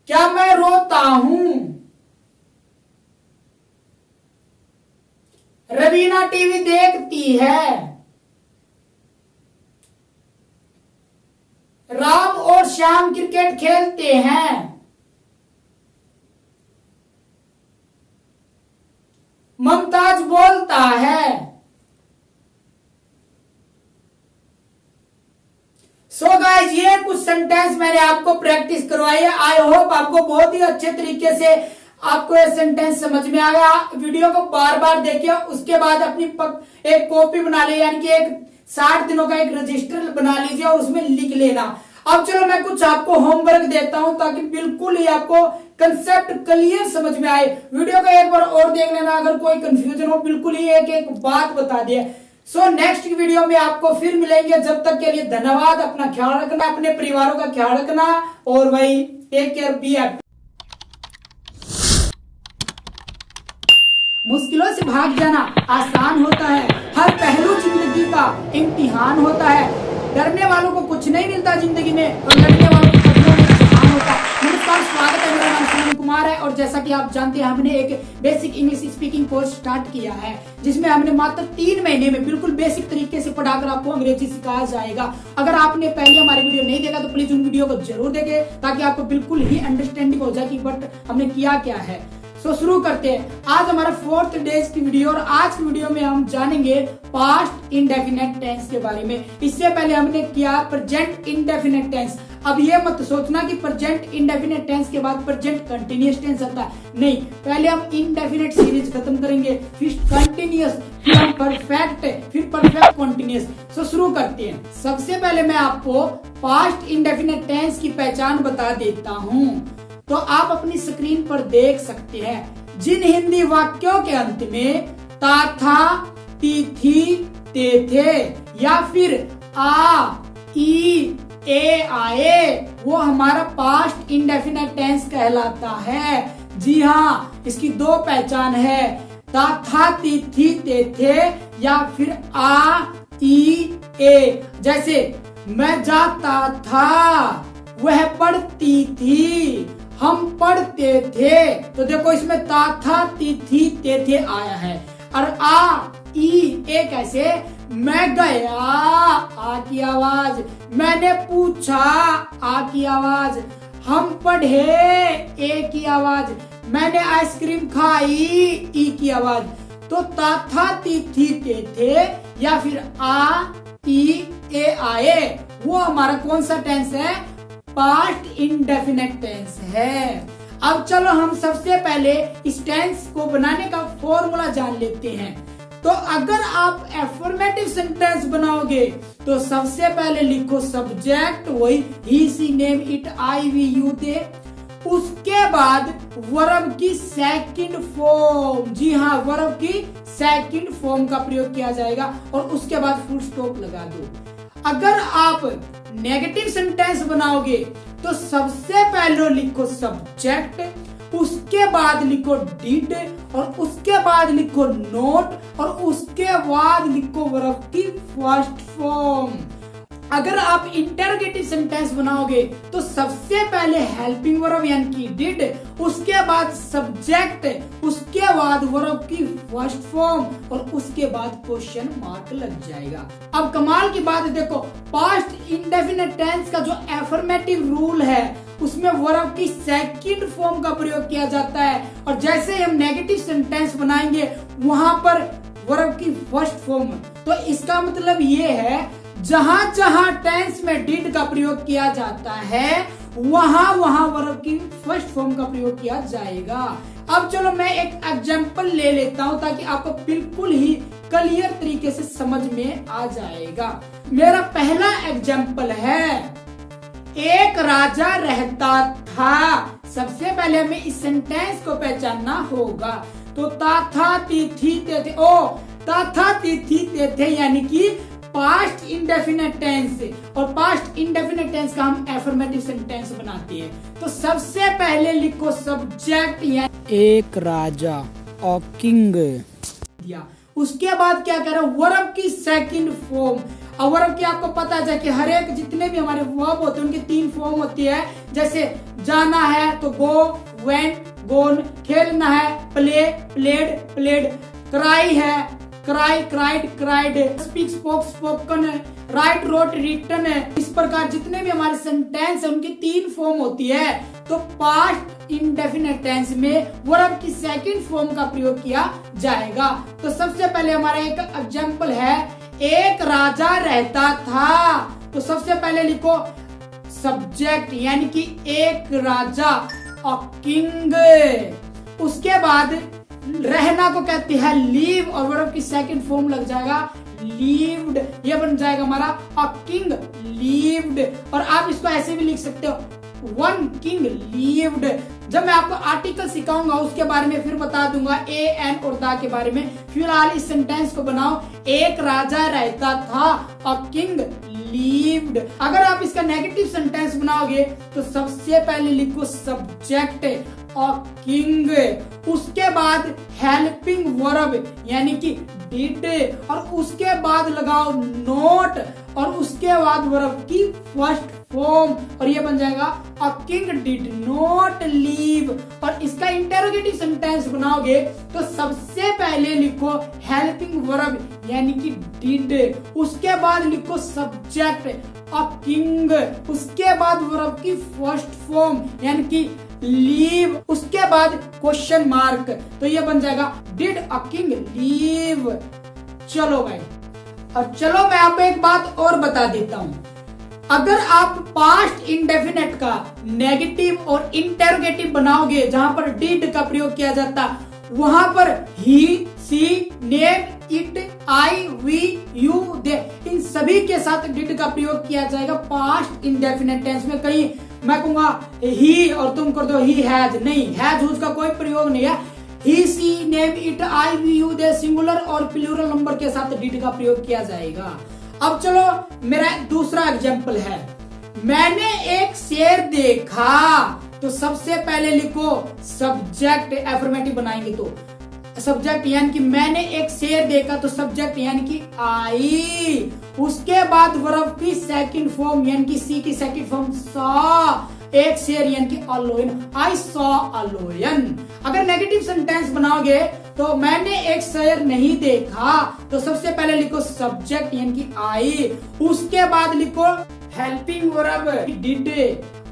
क्या मैं रोता हूं, रवीना टीवी देखती है। राम और श्याम क्रिकेट खेलते हैं। मुमताज बोलता है। सो गाइस, ये कुछ सेंटेंस मैंने आपको प्रैक्टिस करवाई है। आई होप आपको बहुत ही अच्छे तरीके से आपको ये सेंटेंस समझ में आया। वीडियो को बार बार देखिए, उसके बाद अपनी एक कॉपी बना ले, यानी कि एक 60 दिनों का एक रजिस्टर बना लीजिए और उसमें लिख लेना। अब चलो मैं कुछ आपको होमवर्क देता हूं ताकि बिल्कुल ही आपको कंसेप्ट क्लियर समझ में आए। वीडियो को एक बार और देख लेना, अगर कोई कंफ्यूजन हो बिल्कुल ही एक एक बात बता दिए। सो नेक्स्ट वीडियो में आपको फिर मिलेंगे। जब तक के लिए धन्यवाद। अपना ख्याल रखना, अपने परिवारों का ख्याल रखना और भाई टेक केयर, बी हैप्पी। मुश्किलों से भाग जाना आसान होता है। हर पहलू जिंदगी का इम्तिहान होता है। डरने वालों को कुछ नहीं मिलता जिंदगी में, और लड़ने वालों को कदमों में आसान होता है। नमस्कार, स्वागत है, मेरा नाम सुनील कुमार है और जैसा कि आप जानते हैं हमने एक basic English speaking course start किया है, जिसमें हमने मात्र 3 महीने में बिल्कुल बेसिक तरीके से पढ़ाकर आपको अंग्रेजी सिखाया जाएगा। अगर आपने पहले हमारी वीडियो नहीं देखा तो प्लीज उन वीडियो को जरूर देखें ताकि आपको बिल्कुल ही अंडरस्टैंडिंग हो जाए कि बट हमने किया क्या है। सो शुरू करते हैं। आज हमारा 4th डेज की वीडियो, और आज की वीडियो में हम जानेंगे पास्ट इंडेफिनेट टेंस के बारे में। इससे पहले हमने किया प्रेजेंट इंडेफिनेट टेंस। अब ये मत सोचना कि प्रेजेंट इंडेफिनेट टेंस के बाद प्रेजेंट कंटिन्यूअस टेंस आता है, नहीं। पहले हम इंडेफिनेट सीरीज खत्म करेंगे, फिर कंटिन्यूअस, फिर हम परफेक्ट, फिर परफेक्ट कंटिन्यूअस। सो शुरू करते हैं। सबसे पहले मैं आपको पास्ट इंडेफिनेट टेंस की पहचान बता देता हूँ। तो आप अपनी स्क्रीन पर देख सकते हैं, जिन हिंदी वाक्यों के अंत में ता, था, ती, थी, ते, थे या फिर आ, ई, ए, आए, वो हमारा पास्ट इंडेफिनेट टेंस कहलाता है। जी हाँ, इसकी 2 पहचान है, ता, था, ती, थी, ते, थे या फिर आ, ई, ए। जैसे मैं जाता था, वह पढ़ती थी, हम पढ़ते थे। तो देखो इसमें ता, था, ती, थी, ते, थे आया है। और आ, ई, ए कैसे? मैं गया, आ की आवाज। मैंने पूछा, आ की आवाज। हम पढ़े, ए की आवाज। मैंने आइसक्रीम खाई, ई की आवाज। तो ता, था, ती, थी, ते, थे या फिर आ, ई, ए, आए, वो हमारा कौन सा टेंस है? पास्ट इंडेफिनेट टेंस है। अब चलो हम सबसे पहले इस टेंस को बनाने का फॉर्मूला जान लेते हैं। तो अगर आप एफर्मेटिव सेंटेंस बनाओगे तो सबसे पहले लिखो सब्जेक्ट, वही he, she, name, it, I, we, you, they. उसके बाद वर्ब की सेकंड फॉर्म, जी हाँ, वर्ब की सेकंड फॉर्म का प्रयोग किया जाएगा और उसके बाद फुल स्टॉप लगा दो। अगर आप नेगेटिव सेंटेंस बनाओगे तो सबसे पहले लिखो सब्जेक्ट, उसके बाद लिखो डिड और उसके बाद लिखो नोट और उसके बाद लिखो वर्ब की फर्स्ट फॉर्म। अगर आप इंटरोगेटिव सेंटेंस बनाओगे तो सबसे पहले हेल्पिंग वर्ब यानी कि डिड, उसके बाद सब्जेक्ट, उसके बाद वर्ब की फर्स्ट फॉर्म और उसके बाद क्वेश्चन मार्क लग जाएगा। अब कमाल की बात है, देखो पास्ट इंडेफिनिट टेंस का जो एफर्मेटिव रूल है उसमें वर्ब की सेकंड फॉर्म का प्रयोग किया जाता है, और जैसे हम नेगेटिव सेंटेंस बनाएंगे वहां पर वर्ब की फर्स्ट फॉर्म। तो इसका मतलब ये है जहां जहां टेंस में डिड का प्रयोग किया जाता है वहां वहां वर्ब की फर्स्ट फॉर्म का प्रयोग किया जाएगा। अब चलो मैं एक एग्जांपल ले लेता हूं ताकि आपको बिल्कुल ही क्लियर तरीके से समझ में आ जाएगा। मेरा पहला एग्जांपल है, एक राजा रहता था। सबसे पहले हमें इस सेंटेंस को पहचानना होगा। तो ता, था, ती, थी, ते, थे। ओ, ता, था, ती, थी, ते, थे यानी कि पास्ट इंडेफिनिट टेंस, और पास्ट इंडेफिनिट टेंस का हम एफर्मेटिव सेंटेंस बनाते हैं। तो सबसे पहले लिखो सब्जेक्ट यानी एक राजा, अ किंग। दिया। उसके बाद क्या कह रहा है? वर्ब की सेकंड फॉर्म। और वर्ब की आपको पता है कि हर एक जितने भी हमारे वर्ब होते हैं उनकी 3 फॉर्म होती है। जैसे जाना है तो गो, वेंट, गोन। खेलना है प्ले, प्लेड, प्लेड। कराई है cry, cried, cried, speak, spoke, spoken, write, wrote, written है। इस प्रकार जितने भी हमारे सेंटेंस है उनकी 3 फॉर्म होती है। तो पास्ट इंडेफिनिट टेंस में वर्ब की सेकंड फॉर्म का प्रयोग किया जाएगा। तो सबसे पहले हमारा एक एग्जांपल है, एक राजा रहता था। तो सबसे पहले लिखो सब्जेक्ट यानी कि एक राजा, अ किंग। उसके बाद रहना को कहते हैं लीव और वर्ब की सेकंड फॉर्म लग जाएगा लीव्ड, ये बन जाएगा हमारा अ किंग लीव्ड। और आप इसको ऐसे भी लिख सकते हो, वन किंग लीव्ड। जब मैं आपको आर्टिकल सिखाऊंगा उसके बारे में फिर बता दूंगा, ए एन और दा के बारे में। फिलहाल इस सेंटेंस को बनाओ, एक राजा रहता था, अ किंग लीव्ड। अगर आप इसका नेगेटिव सेंटेंस बनाओगे तो सबसे पहले लिखो सब्जेक्ट, अ किंग। उसके बाद हेल्पिंग वर्ब यानी कि डिड, और उसके बाद लगाओ नोट, और उसके बाद वर्ब की फर्स्ट फॉर्म, और ये बन जाएगा a king did not leave. और इसका इंटेरोगेटिव सेंटेंस बनाओगे तो सबसे पहले लिखो हेल्पिंग वर्ब यानी कि डिड, उसके बाद लिखो सब्जेक्ट अ किंग, उसके बाद वर्ब की फर्स्ट फॉर्म यानी कि लीव, उसके बाद क्वेश्चन मार्क। तो ये बन जाएगा डिड अ किंग लीव। चलो भाई, और चलो मैं आपको एक बात और बता देता हूं। अगर आप पास्ट इंडेफिनेट का नेगेटिव और इंटेरोगेटिव बनाओगे जहां पर डिड का प्रयोग किया जाता, वहां पर he, she, name, it, I, we, you, they, इन सभी के साथ डिड का प्रयोग किया जाएगा पास्ट इंडेफिनेट टेंस में। कहीं मैं कहूंगा ही और तुम कर दो ही हैज, नहीं, हैज हुज का कोई प्रयोग नहीं है। He, she, name, it, I, we, you, they singular और प्लूरल नंबर के साथ डिड का प्रयोग किया जाएगा। अब चलो मेरा दूसरा एग्जाम्पल है, मैंने एक शेर देखा। तो सबसे पहले लिखो सब्जेक्ट, एफर्मेटिव बनाएंगे तो सब्जेक्ट यानी कि मैंने एक शेर देखा, तो सब्जेक्ट यानी कि आई। उसके बाद वर्ब की सेकंड फॉर्म यानी कि सी की सेकंड फॉर्म सॉ, एक शेर यानी कि a lion, I saw a lion. अगर नेगेटिव सेंटेंस बनाओगे तो मैंने एक शेर नहीं देखा, तो सबसे पहले लिखो सब्जेक्ट यानी कि आई, उसके बाद लिखो हेल्पिंग वर्ब डिड,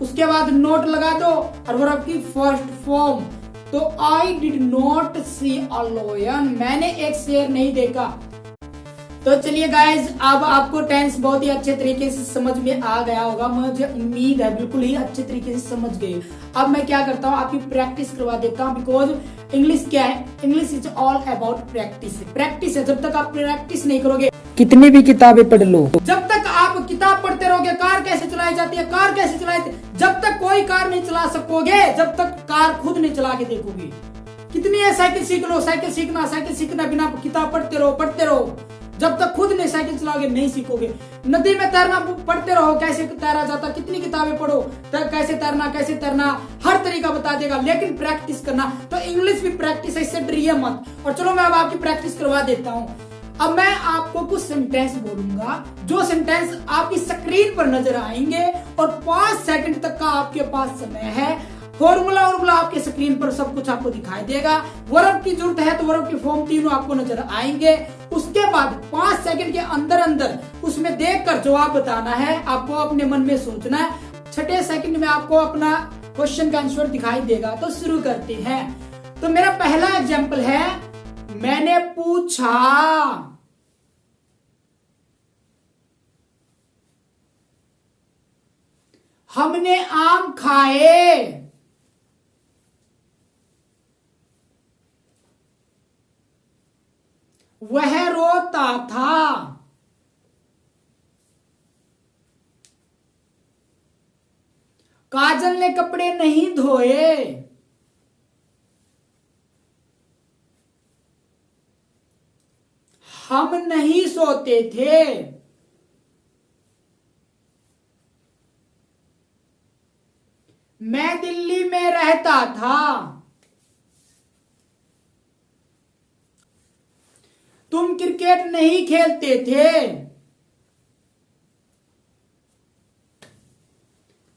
उसके बाद नोट लगा दो और वर्ब की फर्स्ट फॉर्म। तो I did not see a lion, मैंने एक शेर नहीं देखा। तो चलिए गाइज, अब आपको टेंस बहुत ही अच्छे तरीके से समझ में आ गया होगा, मुझे उम्मीद है बिल्कुल ही अच्छे तरीके से समझ गए। अब मैं क्या करता हूँ, आपकी प्रैक्टिस करवा देता हूँ, बिकॉज इंग्लिश क्या है, English is all about practice. Practice है, जब तक आप प्रैक्टिस नहीं करोगे, कितनी भी किताबें पढ़ लो, जब तक आप किताब पढ़ते रहोगे, कार कैसे चलाई जाती है, कार कैसे चलाई, जब तक कोई कार नहीं चला सकोगे, जब तक कार खुद नहीं चला के देखोगे। कितनी है, साइकिल सीख लो, साइकिल सीखना बिना किताब पढ़ते रहो, जब तक खुद नहीं साइकिल चलाओगे नहीं सीखोगे। नदी में तैरना पढ़ते रहो, कैसे तैरा जाता, कितनी किताबें पढ़ो, कैसे तैरना, हर तरीका बता देगा, लेकिन प्रैक्टिस करना। तो इंग्लिश भी प्रैक्टिस है, इससे डरिए मत। और चलो मैं अब आपकी प्रैक्टिस करवा देता हूँ। अब मैं आपको कुछ सेंटेंस बोलूंगा, जो सेंटेंस आपकी स्क्रीन पर नजर आएंगे, और 5 सेकंड तक का आपके पास समय है। फॉर्मूला आपके स्क्रीन पर सब कुछ आपको दिखाई देगा। वर्ब की जरूरत है तो वर्ब की फॉर्म तीनों आपको नजर आएंगे। उसके बाद 5 सेकंड के अंदर उसमें देखकर जवाब बताना है, आपको अपने मन में सोचना है। 6 सेकंड में आपको अपना क्वेश्चन का आंसर दिखाई देगा। तो शुरू करते हैं। तो मेरा पहला एग्जाम्पल है, मैंने पूछा, हमने आम खाए, वह रोता था, काजल ने कपड़े नहीं धोए, हम नहीं सोते थे, मैं दिल्ली में रहता था, तुम क्रिकेट नहीं खेलते थे,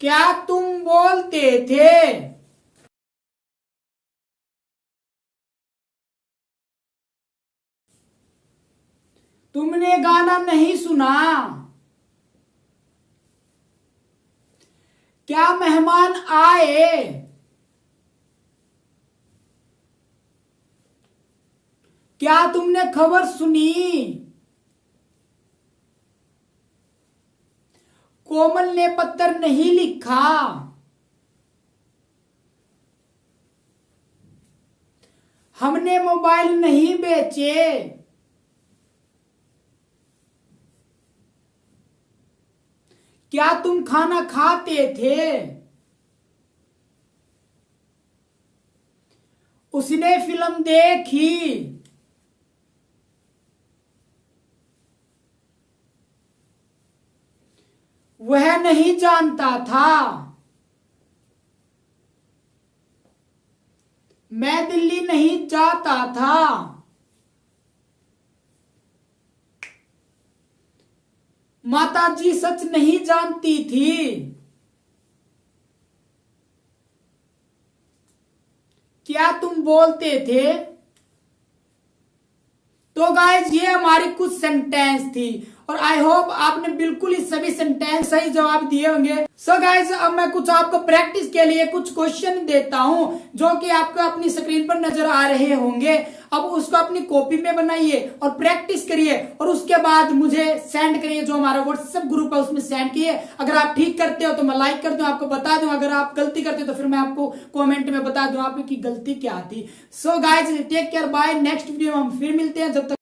क्या तुम बोलते थे, तुमने गाना नहीं सुना? क्या मेहमान आए? क्या तुमने खबर सुनी? कोमल ने पत्र नहीं लिखा? हमने मोबाइल नहीं बेचे? क्या तुम खाना खाते थे? उसने फिल्म देखी? वह नहीं जानता था? मैं दिल्ली नहीं जाता था? माताजी सच नहीं जानती थी? क्या तुम बोलते थे? तो गाइस ये हमारी कुछ सेंटेंस थी और आई होप आपने बिल्कुल ही सभी सेंटेंस सही जवाब दिए होंगे। सो गाइस अब मैं कुछ आपको प्रैक्टिस के लिए कुछ क्वेश्चन देता हूं जो कि आपको अपनी स्क्रीन पर नजर आ रहे होंगे। अब उसको अपनी कॉपी में बनाइए और प्रैक्टिस करिए और उसके बाद मुझे सेंड करिए, जो हमारा व्हाट्सएप ग्रुप है उसमें सेंड किए। अगर आप ठीक करते हो तो मैं लाइक कर दूं, आपको बता दूं। अगर आप गलती करते हो तो फिर मैं आपको कमेंट में बता दूं आपकी गलती क्या थी। So guys take care, bye. Next video में हम फिर मिलते हैं। जब तक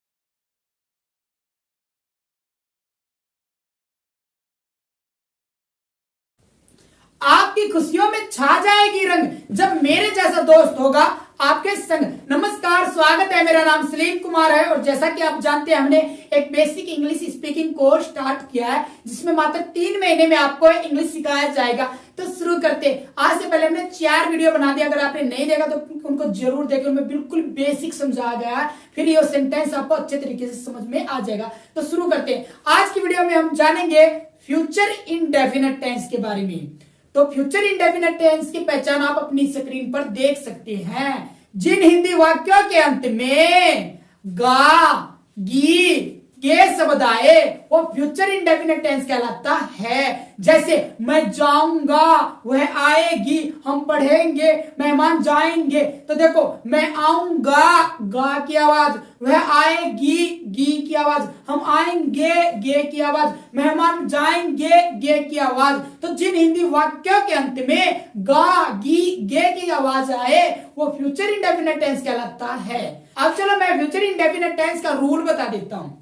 आपकी खुशियों में छा जाएगी रंग जब मेरे जैसा दोस्त होगा आपके संग। नमस्कार, स्वागत है। मेरा नाम सलीम कुमार है और जैसा कि आप जानते हैं हमने एक basic English speaking course start किया है जिसमें मात्र 3 महीने में आपको इंग्लिश सिखाया जाएगा। तो शुरू करते। आज से पहले हमने 4 वीडियो बना दिया, अगर आपने नहीं देखा तो उनको जरूर देखें। उनमें बिल्कुल बेसिक समझाया गया है, फिर ये सेंटेंस आपको अच्छे तरीके से समझ में आ जाएगा। तो शुरू करते हैं। आज की वीडियो में हम जानेंगे फ्यूचर इंडेफिनिट टेंस के बारे में। तो फ्यूचर इंडेफिनिट टेंस की पहचान आप अपनी स्क्रीन पर देख सकते हैं। जिन हिंदी वाक्यों के अंत में गा, गी, के शब्द आए वो फ्यूचर इंडेफिनिट टेंस कहलाता है। जैसे मैं जाऊंगा, वह आएगी, हम पढ़ेंगे, मेहमान जाएंगे। तो देखो मैं आऊंगा, गा की आवाज, वह आएगी, गी की आवाज, हम आएंगे, गे की आवाज, मेहमान जाएंगे, गे की आवाज। तो जिन हिंदी वाक्यों के अंत में गा, गी, गे की आवाज आए वो फ्यूचर इंडेफिनिट टेंस कहलाता है। अब चलो मैं फ्यूचर इंडेफिनिट टेंस का रूल बता देता हूं।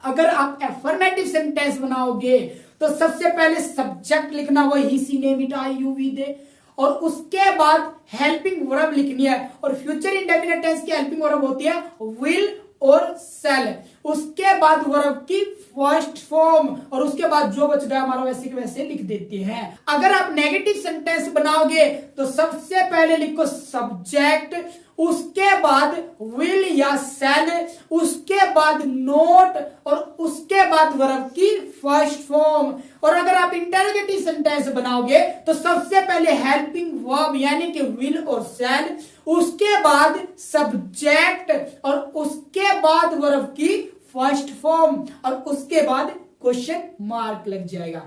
अगर आप एफर्मेटिव सेंटेंस बनाओगे तो सबसे पहले सब्जेक्ट लिखना, वो he, she, name, it, I, you, we, they, और उसके बाद हेल्पिंग वर्ब लिखनी है। और फ्यूचर इंडेफिनिट टेंस की हेल्पिंग वर्ब होती है विल और सेल। उसके बाद वर्ब की फर्स्ट फॉर्म और उसके बाद जो बच गया हमारा वैसे के वैसे लिख देते हैं। अगर आप नेगेटिव सेंटेंस बनाओगे तो सबसे पहले लिखो सब्जेक्ट, उसके बाद विल या सेल, उसके बाद नोट और उसके बाद वर्ब की फर्स्ट फॉर्म। और अगर आप इंटरोगेटिव सेंटेंस बनाओगे तो सबसे पहले हेल्पिंग वर्ब यानी कि विल और सेल, उसके बाद सब्जेक्ट और उसके बाद वर्ब की फर्स्ट फॉर्म और उसके बाद क्वेश्चन मार्क लग जाएगा।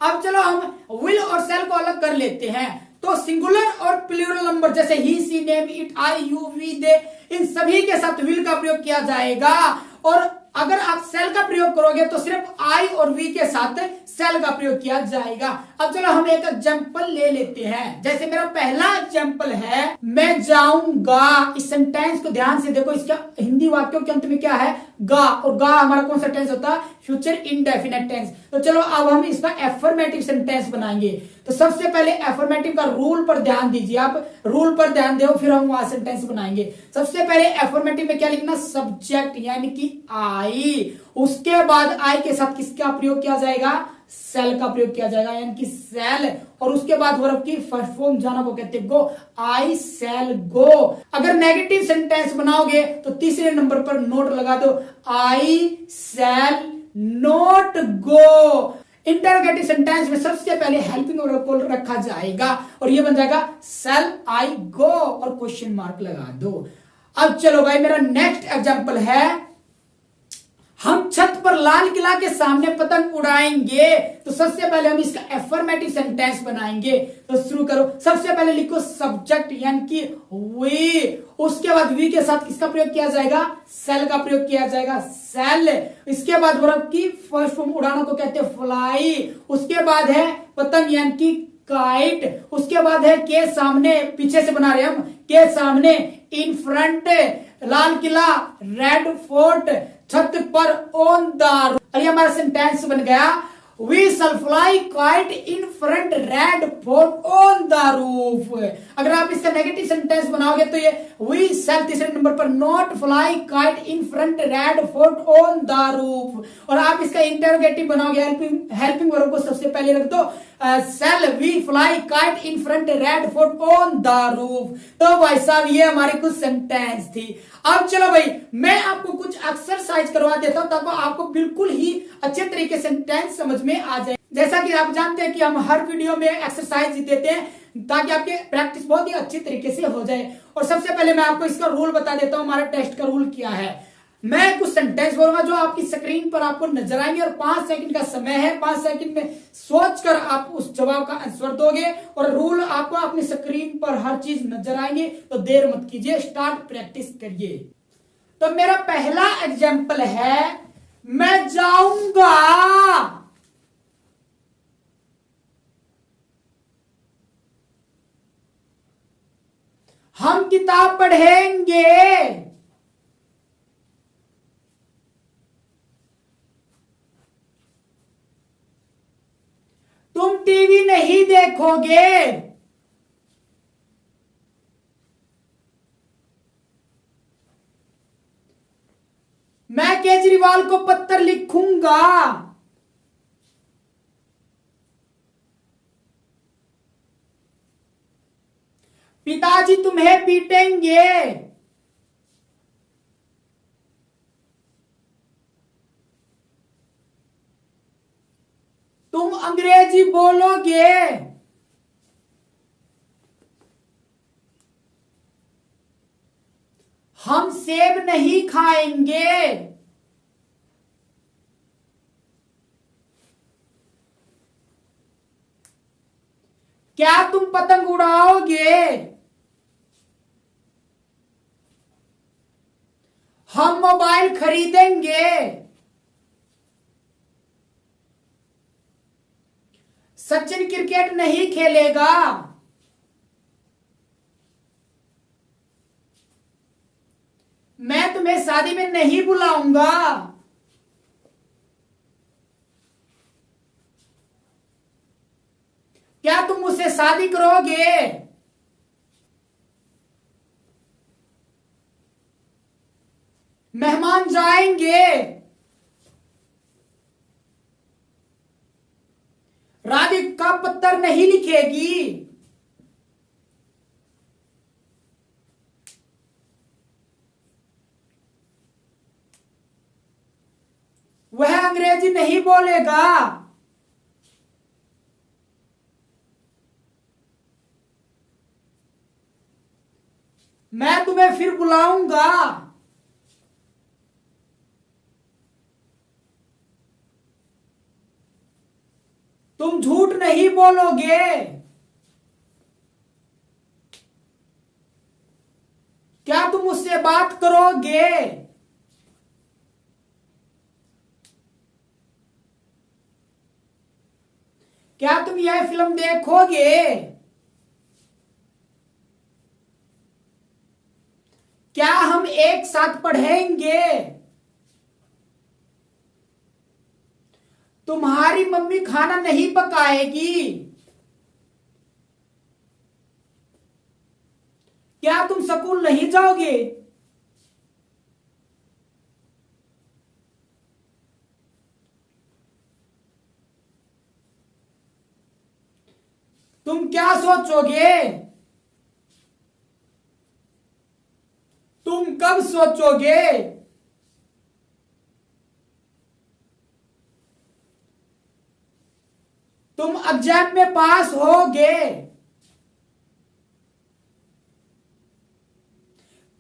अब चलो हम विल और सेल को अलग कर लेते हैं। तो सिंगुलर और प्लूरल नंबर जैसे he, she, name, it, I, you, we, they, इन सभी के साथ विल का प्रयोग किया जाएगा। और अगर आप सेल का प्रयोग करोगे तो सिर्फ आई और वी के साथ सेल का प्रयोग किया जाएगा। अब चलो हम एक एग्जांपल ले लेते हैं। जैसे मेरा पहला एग्जांपल है मैं जाऊंगा। इस सेंटेंस को ध्यान से देखो, इसका हिंदी वाक्यों के अंत में क्या है, गा, और गा हमारा कौन सा टेंस होता है, फ्यूचर इंडेफिनिट टेंस। तो चलो अब हम इसका एफर्मेटिव सेंटेंस बनाएंगे। तो सबसे पहले एफर्मेटिव का रूल पर ध्यान दीजिए, आप रूल पर ध्यान दो, फिर हम वहां सेंटेंस बनाएंगे। सबसे पहले एफर्मेटिव में क्या लिखना, सब्जेक्ट यानी कि आई, उसके बाद आई के साथ किसका प्रयोग किया जाएगा, सेल का प्रयोग किया जाएगा यानी कि सेल, और उसके बाद वर्ब की फर्स्ट फॉर्म जाना वो कहते हैं गो, आई सेल गो। अगर नेगेटिव सेंटेंस बनाओगे तो तीसरे नंबर पर नोट लगा दो, I shall not go. Interrogative sentence में सबसे पहले हेल्पिंग वर्ब को रखा जाएगा और ये बन जाएगा सेल आई गो और क्वेश्चन मार्क लगा दो। अब चलो भाई मेरा नेक्स्ट एग्जांपल है हम छत पर लाल किला के सामने पतंग उड़ाएंगे। तो सबसे पहले हम इसका एफर्मेटिव सेंटेंस बनाएंगे। तो शुरू करो। सबसे पहले लिखो सब्जेक्ट यानी कि वी, उसके बाद वी के साथ किसका प्रयोग किया जाएगा? सेल का प्रयोग किया जाएगा, सेल। इसके बाद वर्ब की फर्स्ट फॉर्म उड़ाना को कहते हैं फ्लाई। उसके बाद है पतंग यानी कि काइट। उसके बाद है के सामने, पीछे से बना रहे हम, के सामने, in front Lal Qila, red fort, छत पर, ऑन द रूफ। ये हमारा सेंटेंस बन गया। We shall fly kite in front Red Fort on the roof. अगर आप इसका नेगेटिव सेंटेंस बनाओगे तो ये वी शैल तीसरे नंबर पर not fly kite in front Red Fort on the roof. और आप इसका इंटरोगेटिव बनाओगे, हेल्पिंग वर्ब को सबसे पहले रख दो, shall we fly kite in front Red Fort on the roof. तो भाई साहब ये हमारी कुछ सेंटेंस थी। अब चलो भाई मैं आपको कुछ एक्सरसाइज करवा देता हूं ताकि आपको बिल्कुल ही अच्छे तरीके से सेंटेंस समझ में आ जाए। जैसा कि आप जानते हैं कि हम हर वीडियो में एक्सरसाइज देते हैं ताकि आपके प्रैक्टिस बहुत ही अच्छी तरीके से हो जाए। और सबसे पहले मैं आपको इसका रूल बता देता हूं। हमारा टेस्ट का रूल क्या है? मैं कुछ सेंटेंस बोलूंगा जो आपकी स्क्रीन पर आपको नजर आएंगे और 5 सेकंड का समय है। 5 सेकंड में सोचकर आप उस जवाब का आंसर दोगे। और रूल आपको अपनी स्क्रीन पर हर चीज नजर आएंगे। तो देर मत कीजिए, स्टार्ट प्रैक्टिस करिए। तो मेरा पहला एग्जाम्पल है, मैं जाऊंगा, हम किताब पढ़ेंगे, तुम टीवी नहीं देखोगे, मैं केजरीवाल को पत्र लिखूंगा, पिताजी तुम्हें पीटेंगे, तुम अंग्रेजी बोलोगे, हम सेब नहीं खाएंगे, क्या तुम पतंग उड़ाओगे, हम मोबाइल खरीदेंगे, सचिन क्रिकेट नहीं खेलेगा, मैं तुम्हें शादी में नहीं बुलाऊंगा, क्या तुम मुझसे शादी करोगे, मेहमान जाएंगे, राधिका पत्र नहीं लिखेगी, वह अंग्रेजी नहीं बोलेगा, मैं तुम्हें फिर बुलाऊंगा, तुम झूठ नहीं बोलोगे, क्या तुम मुझसे बात करोगे, क्या तुम यह फिल्म देखोगे, क्या हम एक साथ पढ़ेंगे, तुम्हारी मम्मी खाना नहीं पकाएगी, क्या तुम स्कूल नहीं जाओगे, तुम क्या सोचोगे, तुम कब सोचोगे, तुम एग्जाम में पास होगे।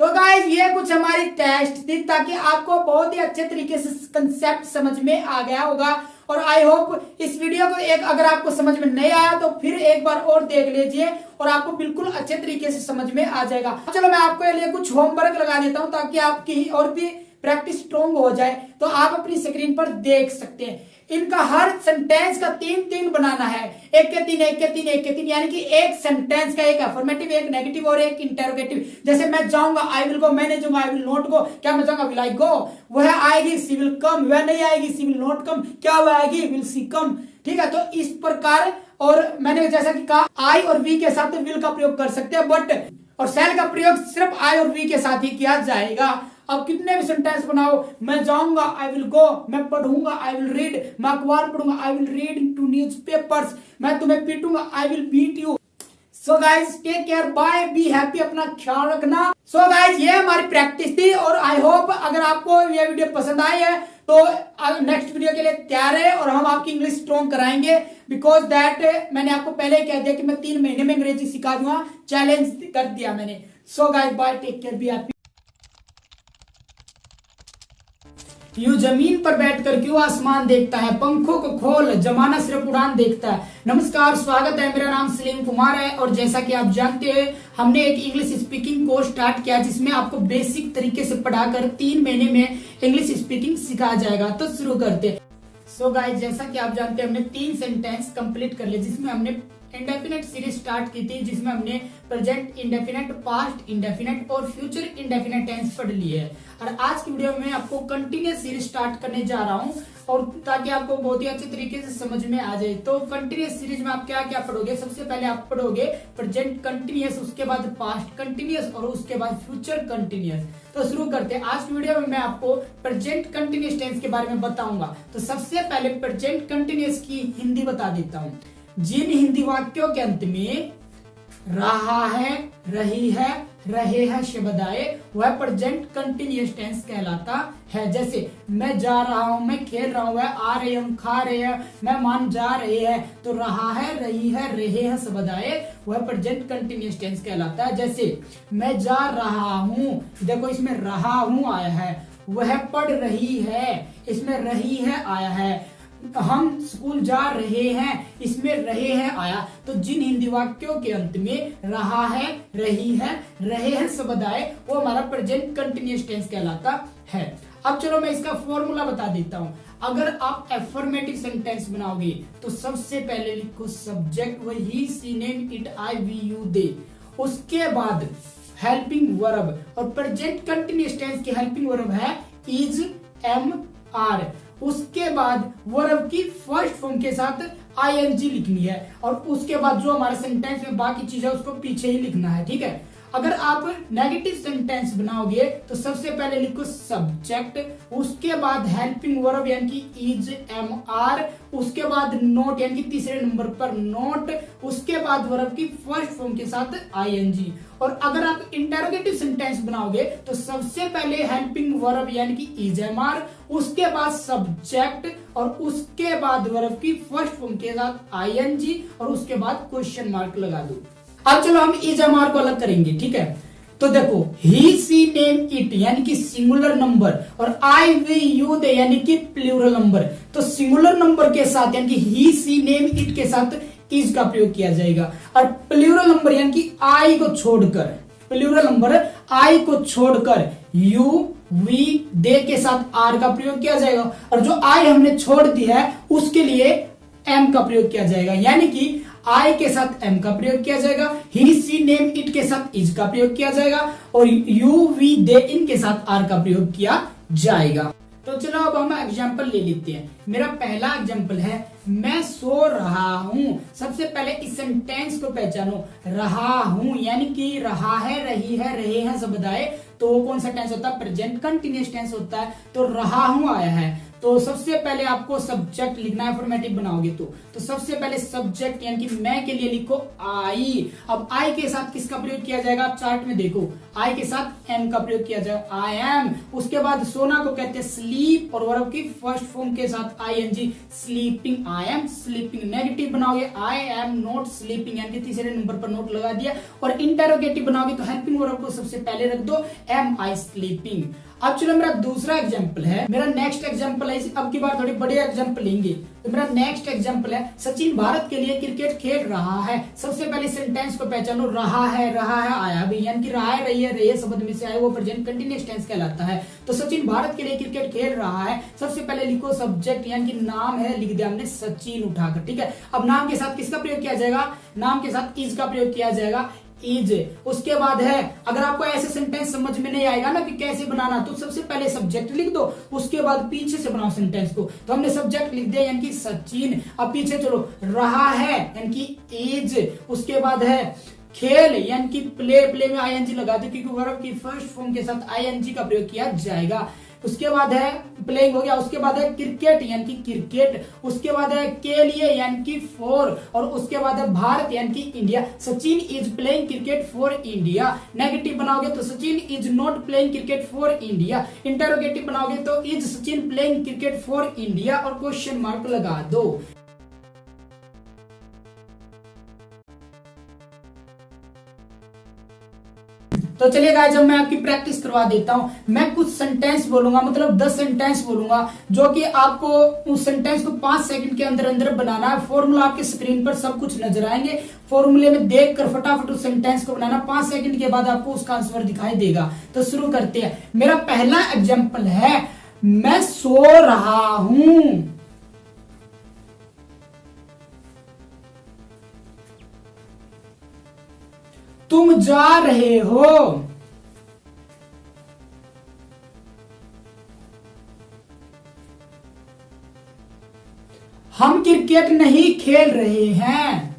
तो गाइस ये कुछ हमारी टेस्ट थी ताकि आपको बहुत ही अच्छे तरीके से कंसेप्ट समझ में आ गया होगा। और आई होप इस वीडियो को एक अगर आपको समझ में नहीं आया तो फिर एक बार और देख लीजिए और आपको बिल्कुल अच्छे तरीके से समझ में आ जाएगा। चलो मैं आपके लिए कुछ होमवर्क लगा देता हूं ताकि आपकी और भी प्रैक्टिस स्ट्रोंग हो जाए। तो आप अपनी स्क्रीन पर देख सकते हैं इनका हर सेंटेंस का 3-3 बनाना है। एक के तीन यानी कि एक सेंटेंस का एक अफर्मेटिव, एक नेगेटिव और एक इंटेरोगेटिव। जैसे मैं जाऊंगा आई विल गो, मैं नहीं जाऊंगा आई विल नॉट गो। क्या मैं जाऊंगा विल आई गो, वह आएगी सी विल कम, वह नहीं आएगी सी विल नॉट कम। क्या वह आएगी विल सी कम। ठीक है, तो इस प्रकार। और मैंने जैसा कि कहा आई और वी के साथ विल का प्रयोग कर सकते हैं, बट और शैल का प्रयोग सिर्फ आई और वी के साथ ही किया जाएगा। अब कितने भी सेंटेंस बनाओ, मैं जाऊंगा आई विल गो, मैं पढ़ूंगा आई विल रीड, मैं अखबार पढ़ूंगा I will read two newspapers, मैं तुम्हें पीटूंगा I will beat you. So guys take care, bye, be happy, अपना ख्याल रखना। सो गाइज ये हमारी प्रैक्टिस थी और आई होप अगर आपको ये वीडियो पसंद आई है तो नेक्स्ट वीडियो के लिए तैयार है और हम आपकी इंग्लिश स्ट्रॉन्ग कराएंगे। बिकॉज दैट मैंने आपको पहले ही कह दिया कि मैं 3 महीने में अंग्रेजी सिखा दूंगा, चैलेंज कर दिया मैंने। So guys bye, take care, be happy. यूं जमीन पर बैठकर क्यों आसमान देखता है, पंखों को खोल जमाना सिर्फ उड़ान देखता है। नमस्कार, स्वागत है, मेरा नाम सलीम कुमार है और जैसा कि आप जानते हैं हमने एक इंग्लिश स्पीकिंग कोर्स स्टार्ट किया जिसमें आपको बेसिक तरीके से पढ़ाकर 3 महीने में इंग्लिश स्पीकिंग सिखाया जाएगा। तो शुरू करते हैं। सो गाइस जैसा कि आप जानते हैं हमने 3 सेंटेंस कंप्लीट कर लिए जिसमें हमने इंडेफिनेट सीरीज स्टार्ट की थी, जिसमें हमने प्रेजेंट इंडेफिनेट, पास्ट इंडेफिनेट और फ्यूचर इंडेफिनेट टेंस पढ़ लिए है। और आज की वीडियो में आपको कंटिन्यूअस सीरीज स्टार्ट करने जा रहा हूं और ताकि आपको बहुत ही अच्छे तरीके से समझ में आ जाए। तो कंटिन्यूअस सीरीज में आप क्या क्या पढ़ोगे, सबसे पहले आप पढ़ोगे प्रेजेंट कंटिन्यूअस, उसके बाद पास्ट कंटिन्यूअस और उसके बाद फ्यूचर कंटिन्यूअस। तो शुरू करते हैं। आज की वीडियो में मैं आपको प्रेजेंट कंटिन्यूअस टेंस के बारे में बताऊंगा। तो सबसे पहले प्रेजेंट कंटिन्यूअस की हिंदी बता देता हूं। जिन हिंदी वाक्यों के अंत में रहा है, रही है, रहे हैं शब्द आए वह प्रेजेंट कंटिन्यूअस टेंस कहलाता है। जैसे मैं जा रहा हूं, मैं खेल रहा हूं, वह आ रहे हैं, हम खा रहे हैं, मेहमान जा रहे हैं। तो रहा है, रही है, रहे हैं शब्द आए वह प्रेजेंट कंटिन्यूअस टेंस कहलाता है। जैसे मैं जा रहा हूं, देखो इसमें रहा हूं आया है, वह पढ़ रही है, इसमें रही है आया है, हम स्कूल जा रहे हैं, इसमें रहे हैं आया। तो जिन हिंदी वाक्यों के अंत में रहा है, रही है, रहे हैं शब्द आए वो हमारा प्रेजेंट कंटिन्यूअस टेंस कहलाता है। अब चलो मैं इसका फॉर्मूला बता देता हूं। अगर आप एफर्मेटिव सेंटेंस बनाओगे तो सबसे पहले लिखो सब्जेक्ट, वह he, she, name, it, I, we, you, they. उसके बाद हेल्पिंग वर्ब, और प्रेजेंट कंटिन्यूअस टेंस की हेल्पिंग वर्ब है इज, एम, आर। उसके बाद वर्ब की फर्स्ट फॉर्म के साथ आईएनजी लिखनी है और उसके बाद जो हमारे सेंटेंस में बाकी चीज है उसको पीछे ही लिखना है। ठीक है, अगर आप नेगेटिव सेंटेंस बनाओगे तो सबसे पहले लिखो सब्जेक्ट, उसके बाद हेल्पिंग वर्ब यानी कि इज, एम, आर, उसके बाद नोट यानी कि तीसरे नंबर पर नोट, उसके बाद वर्ब की फर्स्ट फॉर्म के साथ आईएनजी। और अगर आप इंटरोगेटिव सेंटेंस बनाओगे तो सबसे पहले हेल्पिंग वर्ब यानी कि इज, एम, आर, उसके बाद सब्जेक्ट और उसके बाद वर्ब की फर्स्ट फॉर्म के साथ आईएनजी और उसके बाद क्वेश्चन मार्क लगा दो। अब चलो हम इज, एम, आर को अलग करेंगे। ठीक है, तो देखो ही, सी, नेम, इट यानी कि सिंगुलर नंबर और आई, वी, यू, दे यानी कि प्लूरल नंबर। तो सिंगुलर नंबर के साथ यानी कि ही, सी, नेम, इट के साथ इज का प्रयोग किया जाएगा और प्लूरल नंबर यानी कि आई को छोड़कर, प्लूरल नंबर आई को छोड़कर यू, वी, दे के साथ आर का प्रयोग किया जाएगा और जो आई हमने छोड़ दी है उसके लिए एम का प्रयोग किया जाएगा। यानी कि आई के साथ एम का प्रयोग किया जाएगा, ही, सी, नेम, इट के साथ इज का प्रयोग किया जाएगा और यू, वी, दे इनके साथ आर का प्रयोग किया जाएगा। तो चलो अब हम एग्जाम्पल ले लेते हैं। मेरा पहला एग्जाम्पल है मैं सो रहा हूं। सबसे पहले इस सेंटेंस को पहचानो, रहा हूं यानी कि रहा है, रही है, रहे हैं शब्द आए तो वो कौन सा टेंस होता है, प्रेजेंट कंटिन्यूअस टेंस होता है। तो रहा हूं आया है तो सबसे पहले आपको सब्जेक्ट लिखना है, फॉर्मेटिव बनाओगे तो सबसे पहले सब्जेक्ट यानी कि मैं के लिए लिखो आई। अब आई के साथ किसका प्रयोग किया जाएगा, आप चार्ट में देखो, आई के साथ एम का प्रयोग किया जाएगा, आई एम। उसके बाद सोना को कहते हैं स्लीप, और वर्ब की फर्स्ट फॉर्म के साथ ING, sleeping, I am sleeping. Negative बनाओगे आई एम नॉट स्लीपिंग, यानी कि तीसरे नंबर पर नोट लगा दिया। और इंटरोगेटिव बनाओगे तो हेल्पिंग वर्ब को सबसे पहले रख दो, एम आई स्लीपिंग। अब चलो मेरा दूसरा एग्जाम्पल है, मेरा नेक्स्ट एग्जाम्पल है, अब की बार थोड़ी बड़े एग्जाम्पल लेंगे। तो मेरा नेक्स्ट एग्जाम्पल है, सचिन भारत के लिए क्रिकेट खेल रहा है। सबसे पहले सेंटेंस को पहचानो, रहा है आया भी, यानी कि रहा है, रही है शब्द में से आए वो प्रेजेंट कंटिन्यूअस टेंस कहलाता है। तो सचिन भारत के लिए क्रिकेट खेल रहा है, सबसे पहले लिखो सब्जेक्ट यानी कि नाम है, लिख दिया हमने सचिन उठाकर, ठीक है। अब नाम के साथ किसका प्रयोग किया जाएगा, नाम के साथ इज का प्रयोग किया जाएगा, इज। उसके बाद है, अगर आपको ऐसे सेंटेंस समझ में नहीं आएगा ना कि कैसे बनाना, तो सबसे पहले सब्जेक्ट लिख दो, उसके बाद पीछे से बनाओ सेंटेंस को। तो हमने सब्जेक्ट लिख दिया यानी कि सचिन। अब पीछे चलो, रहा है यानी कि इज। उसके बाद है खेल यानी कि प्ले में आईएनजी लगा दो, क्योंकि वर्ब की फर्स्ट फॉर्म के साथ आईएनजी का प्रयोग किया जाएगा। उसके बाद है प्लेइंग हो गया। उसके बाद है क्रिकेट यानी कि क्रिकेट। उसके बाद है के लिए यानी कि फॉर, और उसके बाद है भारत यानी कि India. Sachin is playing cricket for India. Negative बनाओगे तो Sachin is not playing cricket for India. Interrogative बनाओगे तो is Sachin playing cricket for India, और क्वेश्चन मार्क लगा दो। तो चलिए गाइस, जब मैं आपकी प्रैक्टिस करवा देता हूं, मैं कुछ सेंटेंस बोलूंगा, मतलब 10 सेंटेंस बोलूंगा, जो कि आपको उस सेंटेंस को 5 सेकंड के अंदर अंदर बनाना है। फॉर्मूला आपके स्क्रीन पर सब कुछ नजर आएंगे, फॉर्मूले में देखकर फटाफट उस सेंटेंस को बनाना। 5 सेकंड के बाद आपको उसका आंसर दिखाई देगा। तो शुरू करते हैं। मेरा पहला एग्जाम्पल है, मैं सो रहा हूं। तुम जा रहे हो। हम क्रिकेट नहीं खेल रहे हैं।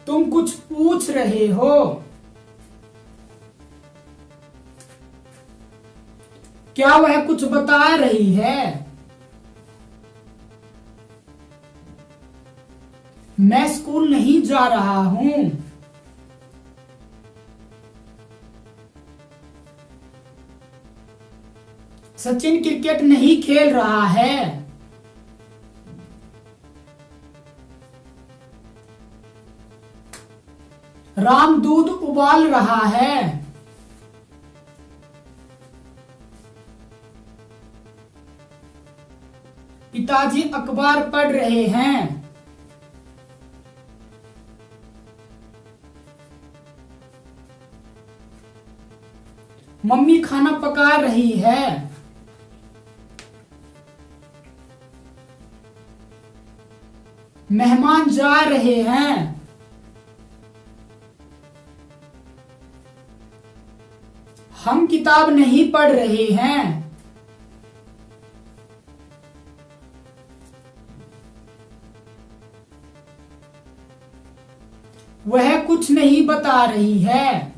तुम कुछ पूछ रहे हो। क्या वह कुछ बता रही है। मैं स्कूल नहीं जा रहा हूं। सचिन क्रिकेट नहीं खेल रहा है। राम दूध उबाल रहा है। पिताजी अखबार पढ़ रहे हैं। मम्मी खाना पका रही है। मेहमान जा रहे हैं। हम किताब नहीं पढ़ रहे हैं। वह कुछ नहीं बता रही है।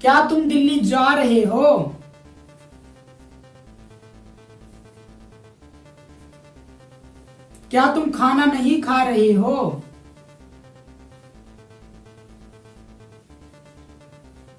क्या तुम दिल्ली जा रहे हो। क्या तुम खाना नहीं खा रहे हो।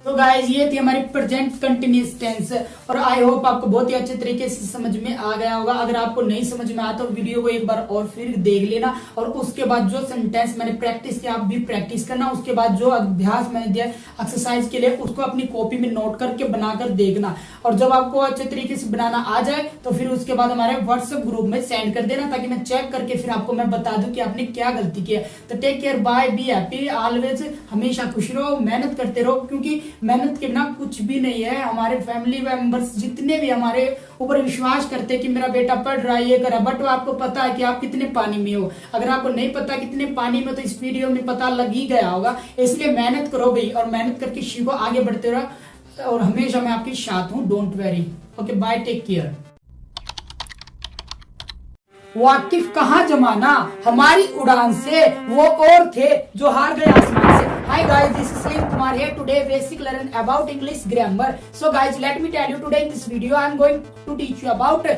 तो गाइज, ये थी हमारी प्रेजेंट कंटिन्यूअस टेंस, और आई होप आपको बहुत ही अच्छे तरीके से समझ में आ गया होगा। अगर आपको नहीं समझ में आया तो वीडियो को एक बार और फिर देख लेना, और उसके बाद जो सेंटेंस मैंने प्रैक्टिस किया आप भी प्रैक्टिस करना। उसके बाद जो अभ्यास मैंने दिया एक्सरसाइज के लिए, उसको अपनी कॉपी में नोट करके बनाकर देखना। और जब आपको अच्छे तरीके से बनाना आ जाए तो फिर उसके बाद हमारे व्हाट्सएप ग्रुप में सेंड कर देना, ताकि मैं चेक करके फिर आपको मैं बता दूं कि आपने क्या गलती किया। तो take care, bye, be happy always. हमेशा खुश रहो, मेहनत करते रहो, क्योंकि मेहनत के बिना कुछ भी नहीं है। हमारे फैमिली मेंबर्स जितने भी हमारे ऊपर विश्वास करते हैं कि मेरा बेटा पढ़ रहा है, ये कर रहा है, बट आपको पता है कि आप कितने पानी में हो। अगर आपको नहीं पता कितने पानी में, तो इस वीडियो में पता लग ही गया होगा। इसलिए मेहनत करो भाई, और मेहनत करके सीखो, आगे बढ़ते रहो, और हमेशा मैं आपके साथ हूं। Don't worry. Okay, bye, take care. वाकिफ कहाँ जमाना हमारी उड़ान से, वो और थे जो हार गए आसमान से। Hi guys, this is Salim Kumar here. Today basic learn about English grammar. So guys, let me tell you today in this video I am going to teach you about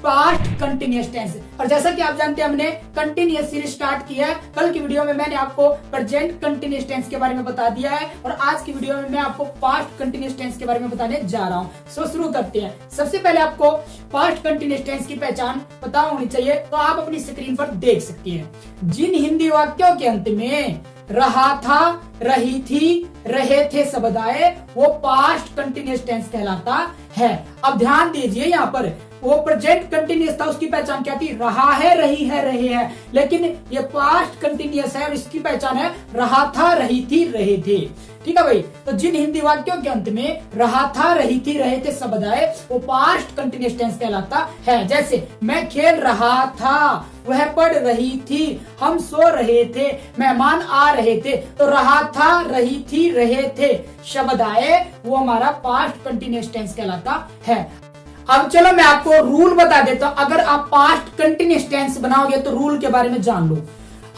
past continuous tense. और जैसा कि आप जानते हैं हमने continuous series start किया है। कल की वीडियो में मैंने आपको प्रेजेंट कंटिन्यूअस टेंस के बारे में बता दिया है और आज की वीडियो में मैं आपको पास्ट कंटिन्यूअस टेंस के बारे में बताने जा रहा हूं। सो शुरू करते हैं। सबसे पहले आपको पास्ट कंटिन्यूअस टेंस की पहचान पता होनी चाहिए, तो आप अपनी स्क्रीन पर देख सकती हैं। जिन हिंदी वाक्यों के अंत में रहा था, रही थी, रहे थे शब्द आए, वो पास्ट कंटिन्यूअस टेंस कहलाता है। अब ध्यान दीजिए, यहाँ पर वो प्रेजेंट कंटिन्यूअस था, उसकी पहचान क्या थी? रहा है, रही है, रहे हैं। लेकिन ये पास्ट कंटिन्यूअस है और इसकी पहचान है रहा था, रही थी, रहे थे। ठीक है भाई। तो जिन हिंदी वाक्यों के अंत में रहा था, रही थी, रहे थे शब्द आए, वो पास्ट कंटिन्यूअस टेंस कहलाता है। जैसे मैं खेल रहा था, वह पढ़ रही थी, हम सो रहे थे, मेहमान आ रहे थे। तो रहा था, रही थी, रहे थे शब्द आए, वो हमारा पास्ट कंटिन्यूअस टेंस कहलाता है। अब चलो मैं आपको रूल बता देता हूं। अगर आप पास्ट कंटिन्यूअस टेंस बनाओगे तो रूल के बारे में जान लो।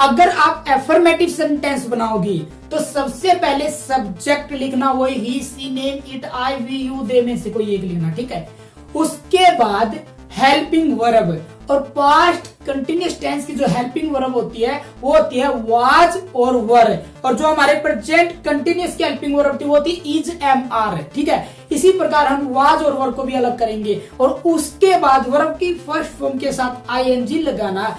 अगर आप एफर्मेटिव सेंटेंस बनाओगी तो सबसे पहले सब्जेक्ट लिखना, वही he, she, name, it, I, we, you, they में से कोई एक लिखना। ठीक है। उसके बाद हेल्पिंग वर्ब, और पास्ट कंटिन्यूअस टेंस की जो हेल्पिंग वर्ब होती है वो होती है वाज और वर, और जो हमारे प्रेजेंट कंटिन्यूअस की हेल्पिंग वर्ब होती है वो होती है इज, एम, आर। ठीक है। इसी प्रकार हम वाज और वर को भी अलग करेंगे और उसके बाद वर्ब की फर्स्ट फॉर्म के साथ आईएनजी लगाना।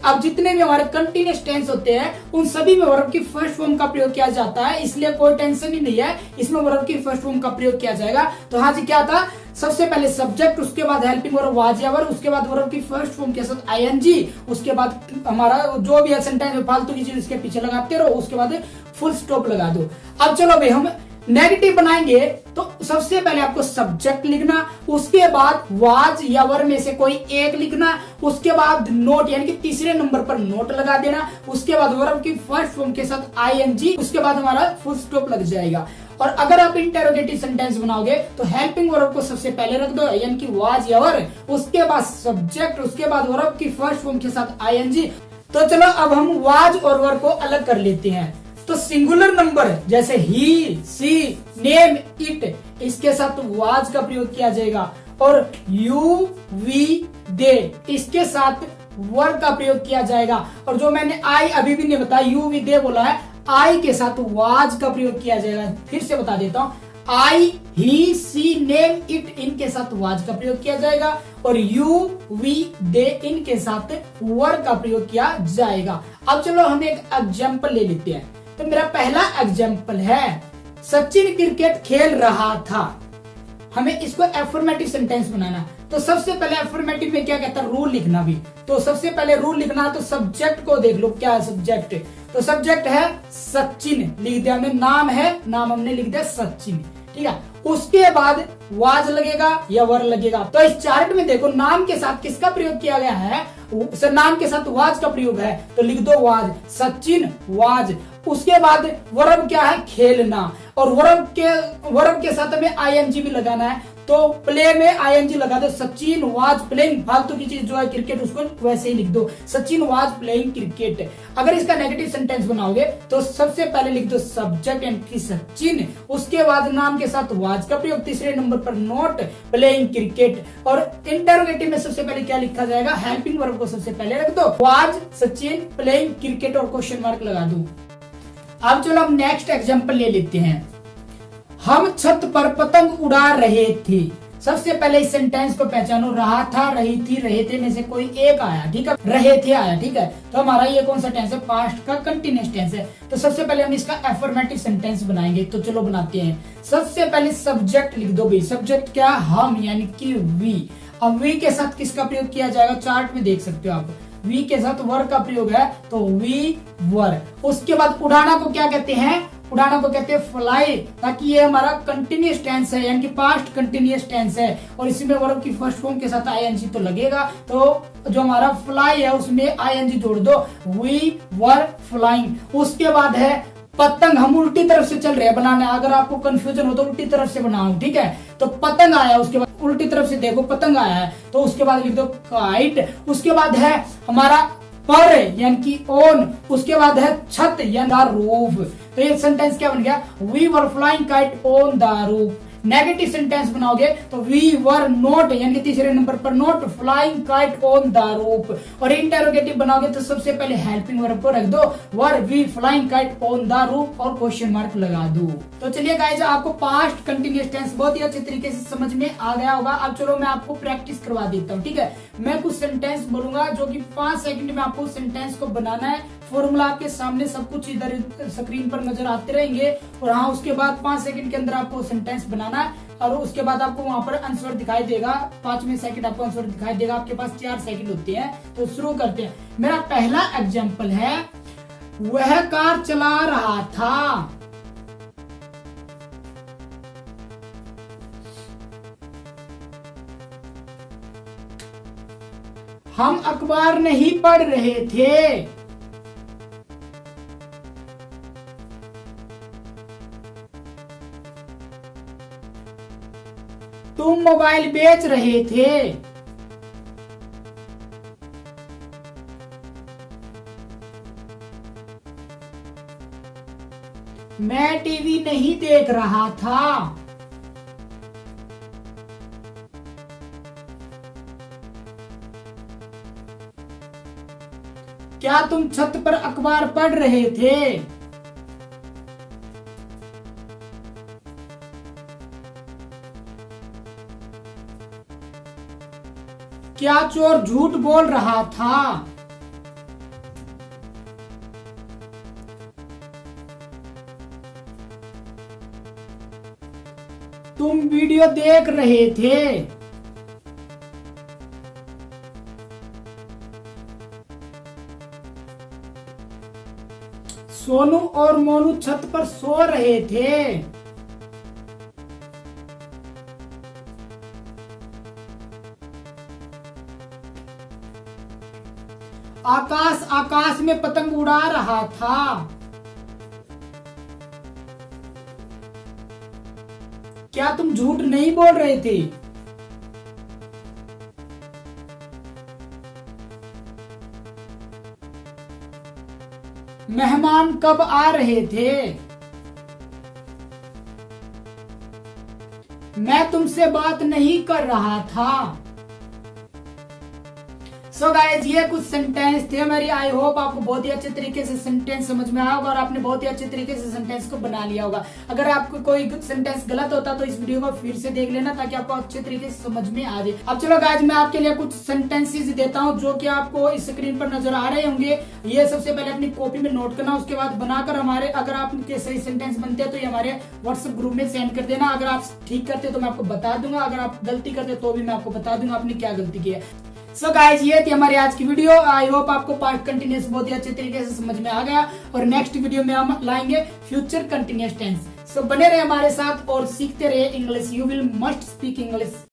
अब जितने भी हमारे कंटिन्यूअस टेंस होते हैं उन सभी में वर्ब की फर्स्ट फॉर्म का प्रयोग किया जाता है, इसलिए कोई टेंशन ही नहीं है, इसमें वर्ब की फर्स्ट फॉर्म का प्रयोग किया जाएगा। तो हाँ जी, क्या था? सबसे पहले सब्जेक्ट, उसके बाद हेल्पिंग वर्ब वाज या वर, उसके बाद वर्ब की फर्स्ट फॉर्म के साथ आईएनजी, उसके बाद हमारा जो भी सेंटेंस में फालतू की चीज उसके पीछे लगाते रहो, उसके बाद फुल स्टॉप लगा दो। अब चलो भाई, हम नेगेटिव बनाएंगे तो सबसे पहले आपको सब्जेक्ट लिखना, उसके बाद वाज या वर में से कोई एक लिखना, उसके बाद नोट यानी कि तीसरे नंबर पर नोट लगा देना, उसके बाद वर्ब की फर्स्ट फॉर्म के साथ आईएनजी, उसके बाद हमारा फुल स्टॉप लग जाएगा। और अगर आप इंटेरोगेटिव सेंटेंस बनाओगे तो हेल्पिंग वर्ब को सबसे पहले रख दो यानी कि वाज या वर, उसके बाद सब्जेक्ट, उसके बाद वर्ब की फर्स्ट फॉर्म के साथ आईएनजी। तो चलो अब हम वाज और वर को अलग कर लेते हैं। तो सिंगुलर नंबर जैसे ही, सी, नेम, इट, इसके साथ वाज का प्रयोग किया जाएगा, और यू, वी, दे, इसके साथ वर का प्रयोग किया जाएगा। और जो मैंने आई अभी भी नहीं बताया, यू, वी, दे बोला है, आई के साथ वाज का प्रयोग किया जाएगा। फिर से बता देता हूं, आई, ही, सी, नेम, इट, इनके साथ वाज का प्रयोग किया जाएगा, और यू, वी, दे, इनके साथ वर का प्रयोग किया जाएगा। अब चलो हम एक एग्जाम्पल ले लेते हैं। तो मेरा पहला एग्जाम्पल है, सचिन क्रिकेट खेल रहा था। हमें इसको एफर्मेटिव सेंटेंस बनाना। तो सबसे पहले एफर्मेटिव में क्या कहता है? रूल लिखना भी। तो सबसे पहले रूल लिखना, तो सब्जेक्ट को देख लो, क्या है सब्जेक्ट? तो सब्जेक्ट है सचिन, लिख दिया हमने, नाम है, नाम हमने लिख दिया सचिन। ठीक है। उसके बाद वाज लगेगा या वर लगेगा। तो इस चार्ट में देखो, नाम के साथ किसका प्रयोग किया गया है? नाम के साथ वाज का प्रयोग है, तो लिख दो वाज, सचिन वाज। उसके बाद वर्ब क्या है? खेलना, और वर्ब के साथ हमें आईएनजी भी लगाना है, तो प्ले में आईएनजी लगा दो, सचिन वाज प्लेइंग। फालतू की चीज जो है क्रिकेट, उसको वैसे ही लिख दो, सचिन वाज प्लेइंग क्रिकेट। अगर इसका नेगेटिव सेंटेंस बनाओगे तो सबसे पहले लिख दो सब्जेक्ट यानी कि सचिन, उसके बाद नाम के साथ वाज का प्रयोग, तीसरे नंबर पर नोट, प्लेइंग क्रिकेट। और इंटरोगेटिव में सबसे पहले क्या लिखा जाएगा? हेल्पिंग वर्ब को सबसे पहले रख दो, वाज, सचिन, प्लेइंग क्रिकेट, और क्वेश्चन मार्क लगा दो। अब चलो हम नेक्स्ट एग्जांपल ले लेते हैं। हम छत पर पतंग उड़ा रहे थे। सबसे पहले इस सेंटेंस को पहचानो, रहा था, रही थी, रहे थे में से कोई एक आया। ठीक है, रहे थे आया। ठीक है। तो हमारा ये कौन सा टेंस है? पास्ट का कंटिन्यूअस टेंस है। तो सबसे पहले हम इसका एफर्मेटिव सेंटेंस बनाएंगे। तो चलो बनाते हैं। सबसे पहले सब्जेक्ट लिख दो भाई। सब्जेक्ट क्या? हम यानी कि वी। अब वी के साथ किसका प्रयोग किया जाएगा? चार्ट में देख सकते हो आप, वी के साथ वर का प्रयोग है, तो वी, वर। उसके बाद उड़ाना को क्या कहते हैं? उड़ाना को कहते हैं फ्लाई, ताकि ये हमारा कंटिन्यूअस टेंस है यानी कि पास्ट कंटिन्यूअस टेंस है, और इसमें वर्ब की फर्स्ट फॉर्म के साथ आईएनजी तो लगेगा। तो जो हमारा फ्लाई है उसमें आईएनजी जोड़ दो, वी वर फ्लाइंग। उसके बाद है पतंग हम उल्टी तरफ से चल रहे हैं बनाने, अगर आपको कंफ्यूजन हो तो उल्टी तरफ से बनाओ, ठीक है। तो पतंग आया, उसके बाद उल्टी तरफ से देखो पतंग आया है, तो उसके बाद लिख दो काइट। उसके बाद है हमारा पर यानी कि ओन, उसके बाद है छत यानी रूफ। तो ये सेंटेंस क्या बन गया, we were flying kite on the roof. Negative sentence बनाओगे तो वी वर नॉट यानी कि तीसरे नंबर पर not flying kite on the roof. और इंटेरोगेटिव बनाओगे तो सबसे पहले हेल्पिंग वर्ब को रख दो, were we flying kite on the roof और क्वेश्चन मार्क लगा दो। तो चलिए गाइस, आपको पास्ट कंटिन्यूअस टेंस बहुत ही अच्छे तरीके से समझ में आ गया होगा। अब चलो मैं आपको प्रैक्टिस करवा देता हूँ, ठीक है। मैं कुछ सेंटेंस बोलूंगा जो कि 5 सेकंड में आपको सेंटेंस को बनाना है। फॉर्मूला आपके सामने सब कुछ इधर स्क्रीन पर नजर आते रहेंगे, और हाँ उसके बाद 5 सेकंड के अंदर आपको सेंटेंस बनाना है, और उसके बाद आपको वहां पर आंसर दिखाई देगा। 5वें सेकंड आपको आंसर दिखाई देगा। आपके पास 4 सेकंड होते हैं। तो शुरू करते हैं। मेरा पहला एग्जाम्पल है, वह कार चला रहा था। हम अखबार नहीं पढ़ रहे थे। तुम मोबाइल बेच रहे थे। मैं टीवी नहीं देख रहा था। क्या तुम छत पर अखबार पढ़ रहे थे? क्या चोर झूठ बोल रहा था? तुम वीडियो देख रहे थे। सोनू और मोनू छत पर सो रहे थे। आकाश आकाश में पतंग उड़ा रहा था। क्या तुम झूठ नहीं बोल रहे थे? मेहमान कब आ रहे थे? मैं तुमसे बात नहीं कर रहा था। सो गाइज, ये कुछ सेंटेंस थे हमारी। आई होप आपको बहुत ही अच्छे तरीके से सेंटेंस समझ में आया होगा और आपने बहुत ही अच्छे तरीके से सेंटेंस को बना लिया होगा। अगर आपको कोई सेंटेंस गलत होता तो इस वीडियो को फिर से देख लेना ताकि आपको अच्छे तरीके से समझ में आ जाए। अब चलो गाइज, मैं आपके लिए कुछ सेंटेंसेस देता हूँ जो कि आपको इस स्क्रीन पर नजर आ रहे होंगे। ये सबसे पहले अपनी कॉपी में नोट करना, उसके बाद बनाकर हमारे, अगर आपके सही सेंटेंस बनते हैं तो ये हमारे व्हाट्सएप ग्रुप में सेंड कर देना। अगर आप ठीक करते तो मैं आपको बता दूंगा, अगर आप गलती करते तो भी मैं आपको बता दूंगा आपने क्या गलती की है। सो गाइज, ये थी हमारी आज की वीडियो। आई होप आपको पास्ट कंटिन्यूअस बहुत ही अच्छे तरीके से समझ में आ गया, और नेक्स्ट वीडियो में हम लाएंगे फ्यूचर कंटिन्यूअस टेंस। सो बने रहे हमारे साथ और सीखते रहे English. You will must speak English.